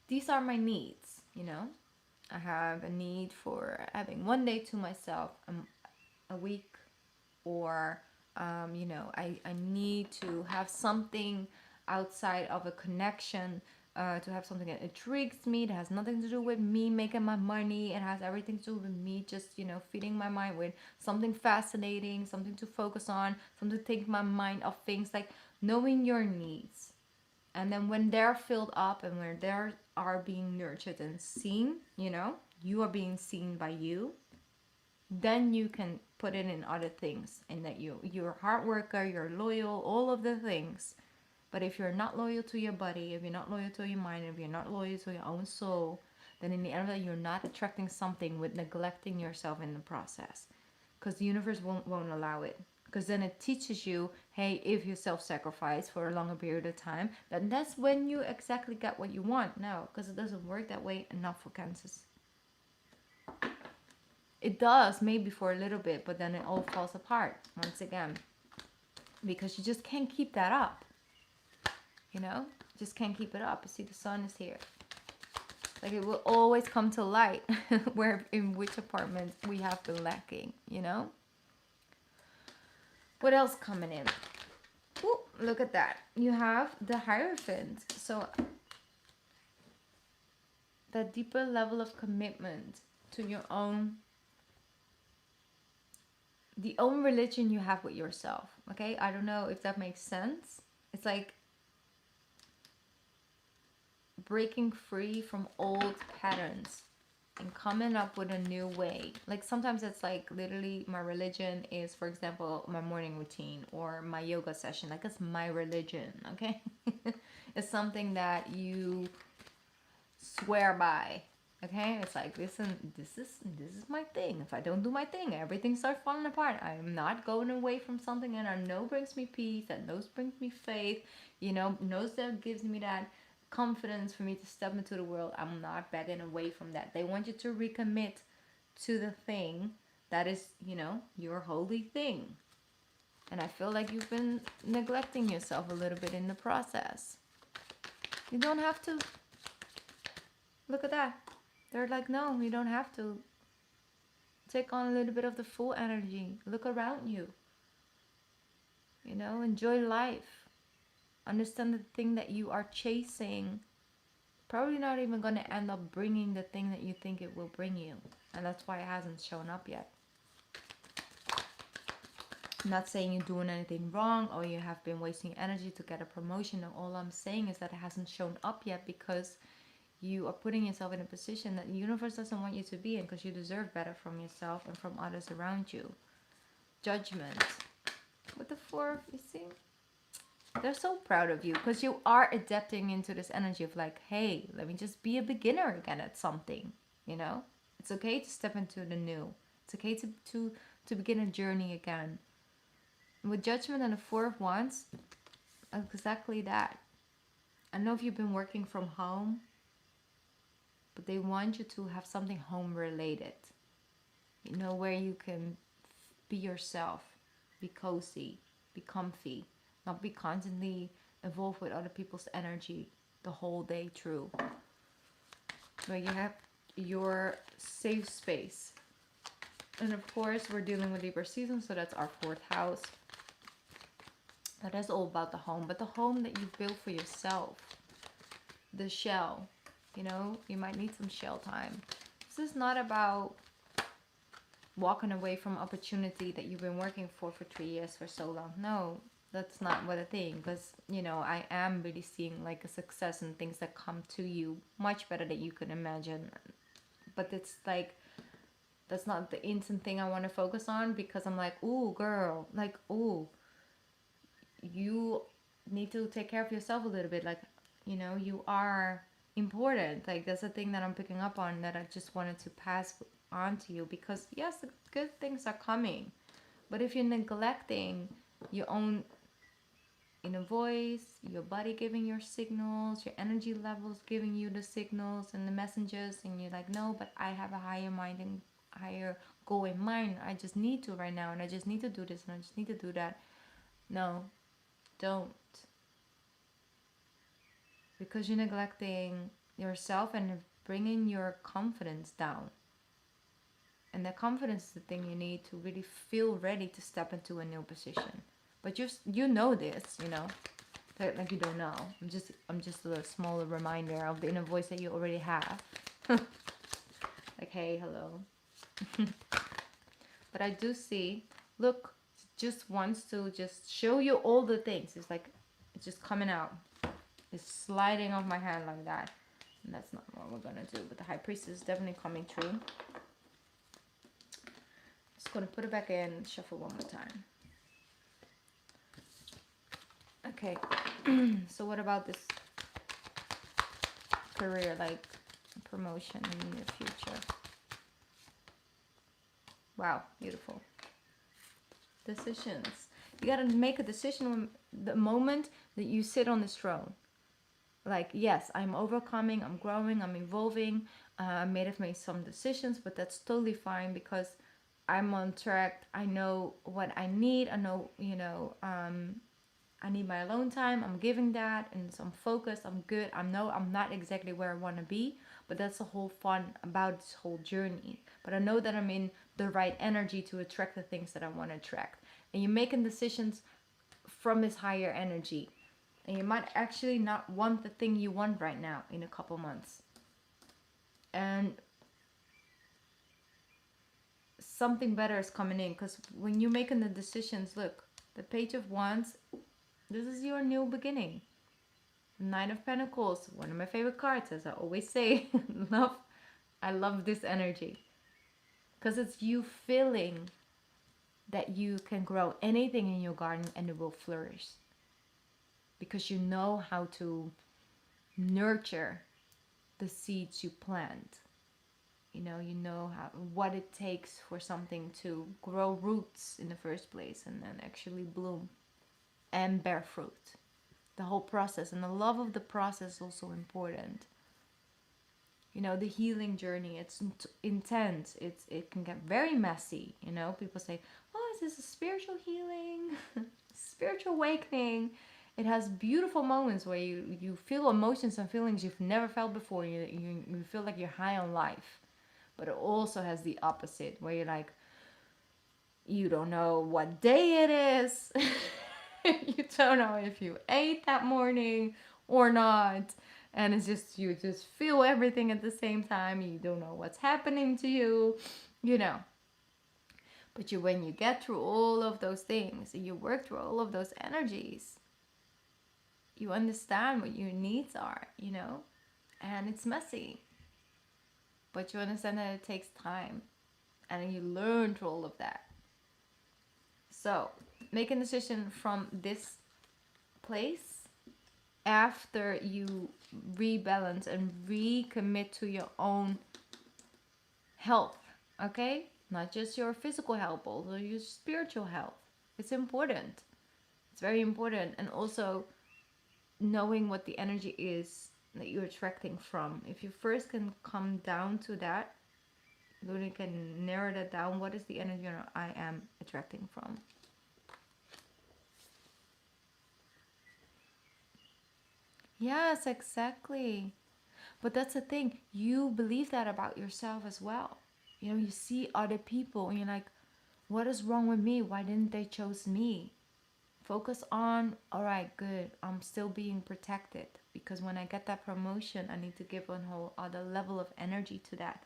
these are my needs, you know. I have a need for having one day to myself a week, or you know, I need to have something outside of a connection, to have something that intrigues me, that has nothing to do with me making my money. It has everything to do with me just, you know, feeding my mind with something fascinating, something to focus on, something to take my mind off things, like knowing your needs. And then when they're filled up and when they are being nurtured and seen, you know, you are being seen by you, then you can put it in other things, and that you're a hard worker, you're loyal, all of the things. But if you're not loyal to your body, if you're not loyal to your mind, if you're not loyal to your own soul, then in the end of it, you're not attracting something with neglecting yourself in the process, because the universe won't allow it. Because then it teaches you, hey, if you self-sacrifice for a longer period of time, then that's when you exactly get what you want. No, because it doesn't work that way, enough for Cancers. It does, maybe for a little bit, but then it all falls apart once again, because you just can't keep that up, you know. Just can't keep it up. You see, the sun is here. Like it will always come to light where in which apartment we have been lacking, you know? What else coming in? Ooh, look at that. You have the Hierophant. So that deeper level of commitment to your own, the own religion you have with yourself. Okay, I don't know if that makes sense. It's like breaking free from old patterns and coming up with a new way. Like sometimes it's like literally my religion is, for example, my morning routine or my yoga session. Like it's my religion. Okay. It's something that you swear by. Okay, it's like listen, this is my thing. If I don't do my thing, everything starts falling apart. I am not going away from something that I know brings me peace, that knows brings me faith, you know, knows that gives me that confidence for me to step into the world. I'm not backing away from that. They want you to recommit to the thing that is, you know, your holy thing. And I feel like you've been neglecting yourself a little bit in the process. You don't have to. Look at that. They're like, no, you don't have to. Take on a little bit of the full energy. Look around you. You know, enjoy life. Understand the thing that you are chasing. Probably not even going to end up bringing the thing that you think it will bring you. And that's why it hasn't shown up yet. I'm not saying you're doing anything wrong or you have been wasting energy to get a promotion. No, all I'm saying is that it hasn't shown up yet because you are putting yourself in a position that the universe doesn't want you to be in because you deserve better from yourself and from others around you. Judgment. With the Four, you see? They're so proud of you because you are adapting into this energy of like, hey, let me just be a beginner again at something, you know? It's okay to step into the new. It's okay to begin a journey again. With Judgment and the Four of Wands, exactly that. I know if you've been working from home, but they want you to have something home related. You know, where you can be yourself, be cozy, be comfy, not be constantly involved with other people's energy the whole day through. Where you have your safe space. And of course, we're dealing with Libra season, so that's our 4th house. That is all about the home, but the home that you build for yourself. The shell. You know, you might need some shell time. This is not about walking away from opportunity that you've been working for 3 years for so long. No, that's not what I think. Because, you know, I am really seeing like a success and things that come to you much better than you could imagine. But it's like, that's not the instant thing I want to focus on because I'm like, ooh, girl, like, ooh, you need to take care of yourself a little bit. Like, you know, you are important. Like that's a thing that I'm picking up on that I just wanted to pass on to you because yes, the good things are coming, but if you're neglecting your own inner voice, your body giving your signals, your energy levels giving you the signals and the messages, and you're like, no, but I have a higher mind and higher goal in mind, I just need to right now, and I just need to do this and I just need to do that. No, don't. Because you're neglecting yourself and bringing your confidence down. And that confidence is the thing you need to really feel ready to step into a new position. But just, you know this, you know. Like you don't know. I'm just a little smaller reminder of the inner voice that you already have. Like, hey, hello. But I do see, look, just wants to just show you all the things. It's like, it's just coming out. It's sliding off my hand like that. And that's not what we're going to do. But the High Priestess is definitely coming through. Just going to put it back in and shuffle one more time. Okay. So what about this career, like promotion in the near future? Wow, beautiful. Decisions. You got to make a decision when the moment that you sit on this throne. Like, yes, I'm overcoming, I'm growing, I'm evolving. I may have made some decisions, but that's totally fine because I'm on track. I know what I need. I know, you know, I need my alone time. I'm giving that, and so I'm focused. I'm good. I know I'm not exactly where I want to be, but that's the whole fun about this whole journey. But I know that I'm in the right energy to attract the things that I want to attract. And you're making decisions from this higher energy. And you might actually not want the thing you want right now in a couple months. And something better is coming in, because when you're making the decisions, look, the Page of Wands, this is your new beginning. Nine of Pentacles, one of my favorite cards, as I always say. I love this energy, because it's you feeling that you can grow anything in your garden and it will flourish, because you know how to nurture the seeds you plant. You know what it takes for something to grow roots in the first place and then actually bloom and bear fruit. The whole process, and the love of the process is also important. The healing journey, it's intense. It can get very messy. People say, oh, is this a spiritual healing? Spiritual awakening. It has beautiful moments where you feel emotions and feelings you've never felt before. You feel like you're high on life. But it also has the opposite, where you're like, you don't know what day it is. You don't know if you ate that morning or not. And it's just, you just feel everything at the same time. You don't know what's happening to you, But when you get through all of those things and you work through all of those energies, you understand what your needs are, And it's messy. But you understand that it takes time. And you learn through all of that. So, make a decision from this place after you rebalance and recommit to your own health, okay? Not just your physical health, but also your spiritual health. It's important. It's very important. And also knowing what the energy is that you're attracting from. If you first can come down to that, you can narrow that down. What is the energy I am attracting from? Yes, exactly. But that's the thing. You believe that about yourself as well. You see other people and you're like, what is wrong with me? Why didn't they choose me? Focus on, all right, good. I'm still being protected, because when I get that promotion, I need to give a whole other level of energy to that,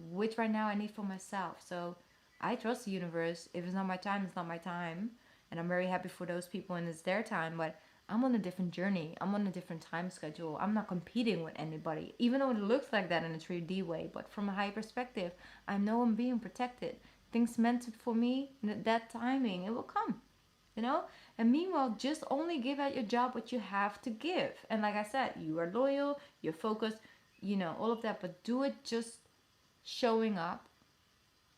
which right now I need for myself. So I trust the universe. If it's not my time, it's not my time. And I'm very happy for those people and it's their time. But I'm on a different journey. I'm on a different time schedule. I'm not competing with anybody, even though it looks like that in a 3D way. But from a high perspective, I know I'm being protected. Things meant for me, that timing, it will come. And meanwhile, just only give at your job what you have to give. And like I said, you are loyal, you're focused, all of that. But do it just showing up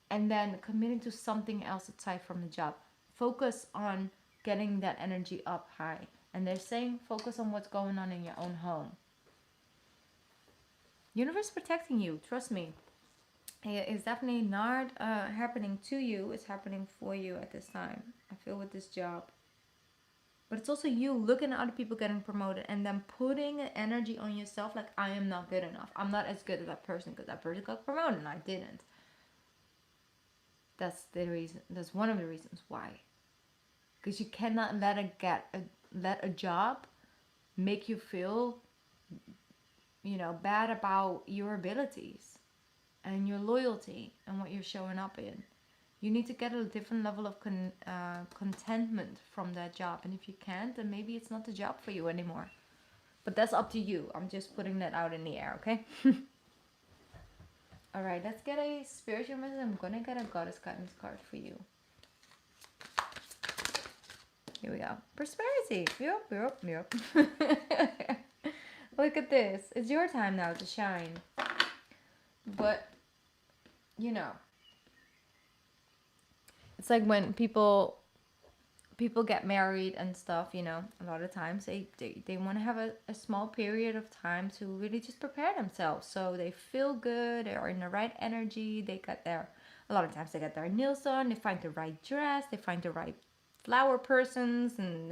and then committing to something else aside from the job. Focus on getting that energy up high. And they're saying focus on what's going on in your own home. Universe protecting you, trust me. It's definitely not happening to you, it's happening for you at this time. I feel with this job. But it's also you looking at other people getting promoted and then putting energy on yourself like, I am not good enough. I'm not as good as that person because that person got promoted and I didn't. That's the reason. That's one of the reasons why. Because you cannot let a job make you feel, bad about your abilities and your loyalty and what you're showing up in. You need to get a different level of contentment from that job. And if you can't, then maybe it's not the job for you anymore. But that's up to you. I'm just putting that out in the air, okay? Alright, let's get a spiritual message. I'm gonna get a goddess guidance card for you. Here we go. Prosperity. Yep. Look at this. It's your time now to shine. But, it's like when people get married and stuff, a lot of times they want to have a small period of time to really just prepare themselves so they feel good, they are in the right energy, a lot of times they get their nails done, they find the right dress, they find the right flower persons and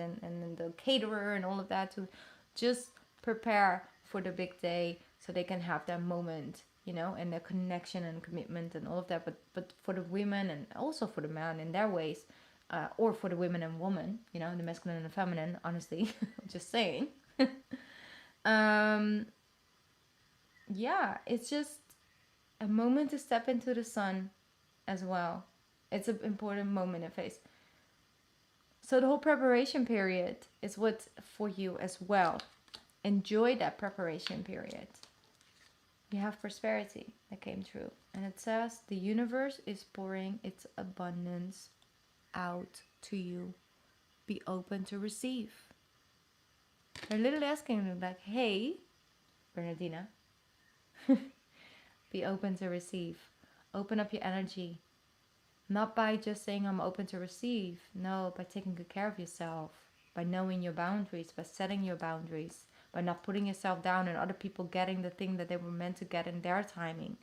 the caterer and all of that to just prepare for the big day so they can have that moment, you know, and the connection and commitment and all of that. But for the women and also for the men in their ways, or for the women and woman, you know, the masculine and the feminine, honestly, I'm just saying. um, yeah, it's just a moment to step into the sun as well. It's an important moment in face. So the whole preparation period is what's for you as well. Enjoy that preparation period. You have prosperity that came true. And it says the universe is pouring its abundance out to you. Be open to receive. They're literally asking you like, hey, Bernadina, be open to receive. Open up your energy. Not by just saying I'm open to receive. No, by taking good care of yourself. By knowing your boundaries. By setting your boundaries. By not putting yourself down and other people getting the thing that they were meant to get in their timing.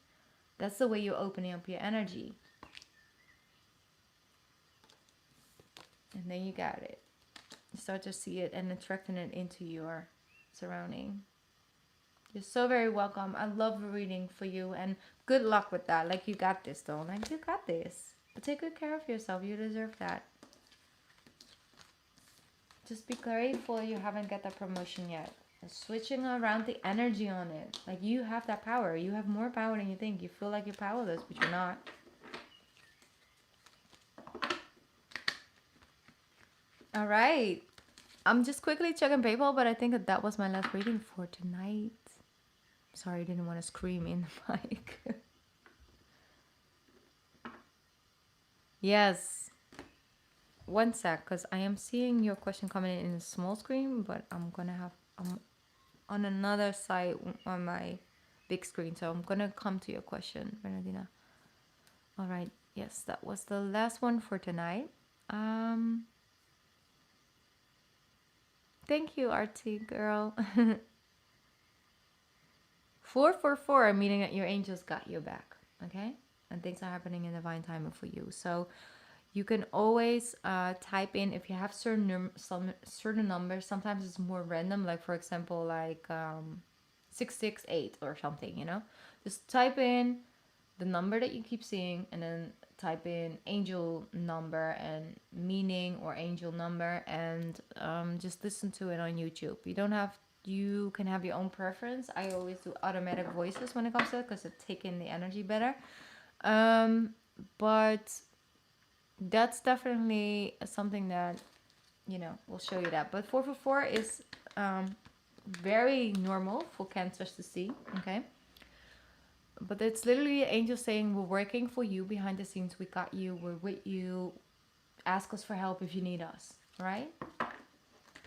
That's the way you're opening up your energy. And then you got it. You start to see it and attracting it into your surrounding. You're so very welcome. I love reading for you and good luck with that. Like, you got this though. Like, you got this. But take good care of yourself. You deserve that. Just be grateful you haven't got that promotion yet. And switching around the energy on it. Like, you have that power. You have more power than you think. You feel like you're powerless, but you're not. All right. I'm just quickly checking PayPal, but I think that was my last reading for tonight. Sorry, I didn't want to scream in the mic. Yes. One sec, because I am seeing your question coming in a small screen, but I'm on another side on my big screen, so I'm gonna come to your question, Bernadina. All right. Yes, that was the last one for tonight. Thank you, Artie girl. 444, meaning that your angels got your back, okay? And things are happening in divine timing for you. So you can always type in if you have certain numbers. Sometimes it's more random, like for example, like 668 or something, you know? Just type in the number that you keep seeing and then type in angel number and meaning or angel number and just listen to it on YouTube. You can have your own preference. I always do automatic voices when it comes to it because it takes in the energy better. But that's definitely something that, you know, will show you that. But 444 is very normal for Cancers to see, okay? But it's literally angels saying, we're working for you behind the scenes. We got you. We're with you. Ask us for help if you need us, right?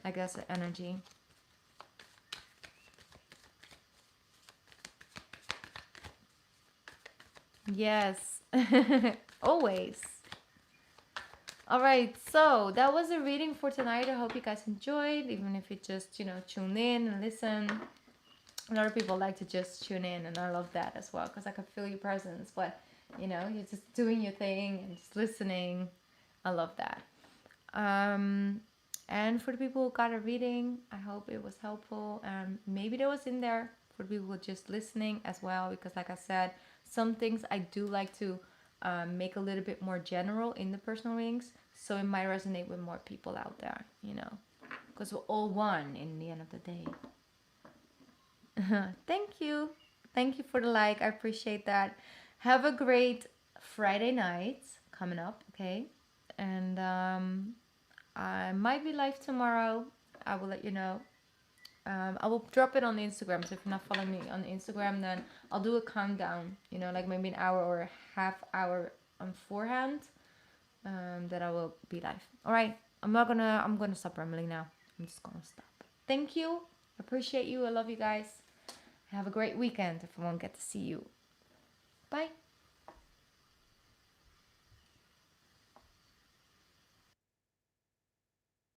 I guess the energy. Yes. Always. All right, so that was a reading for tonight. I hope you guys enjoyed, even if you just, you know, tune in and listen. A lot of people like to just tune in, and I love that as well because I can feel your presence. But, you know, you're just doing your thing and just listening. I love that. And for the people who got a reading, I hope it was helpful. And maybe there was in there for the people who are just listening as well, because like I said, some things I do like to make a little bit more general in the personal readings, so it might resonate with more people out there, you know, because we're all one in the end of the day. Thank you for the like. I appreciate that. Have a great Friday night coming up, okay? And I might be live tomorrow. I will let you know. I will drop it on the Instagram. So if you're not following me on Instagram, then I'll do a countdown, you know, like maybe an hour or a half hour on forehand, that I will be live. All right. I'm gonna stop rambling now. I'm just gonna stop. Thank you. Appreciate you. I love you guys. Have a great weekend if I won't get to see you. Bye.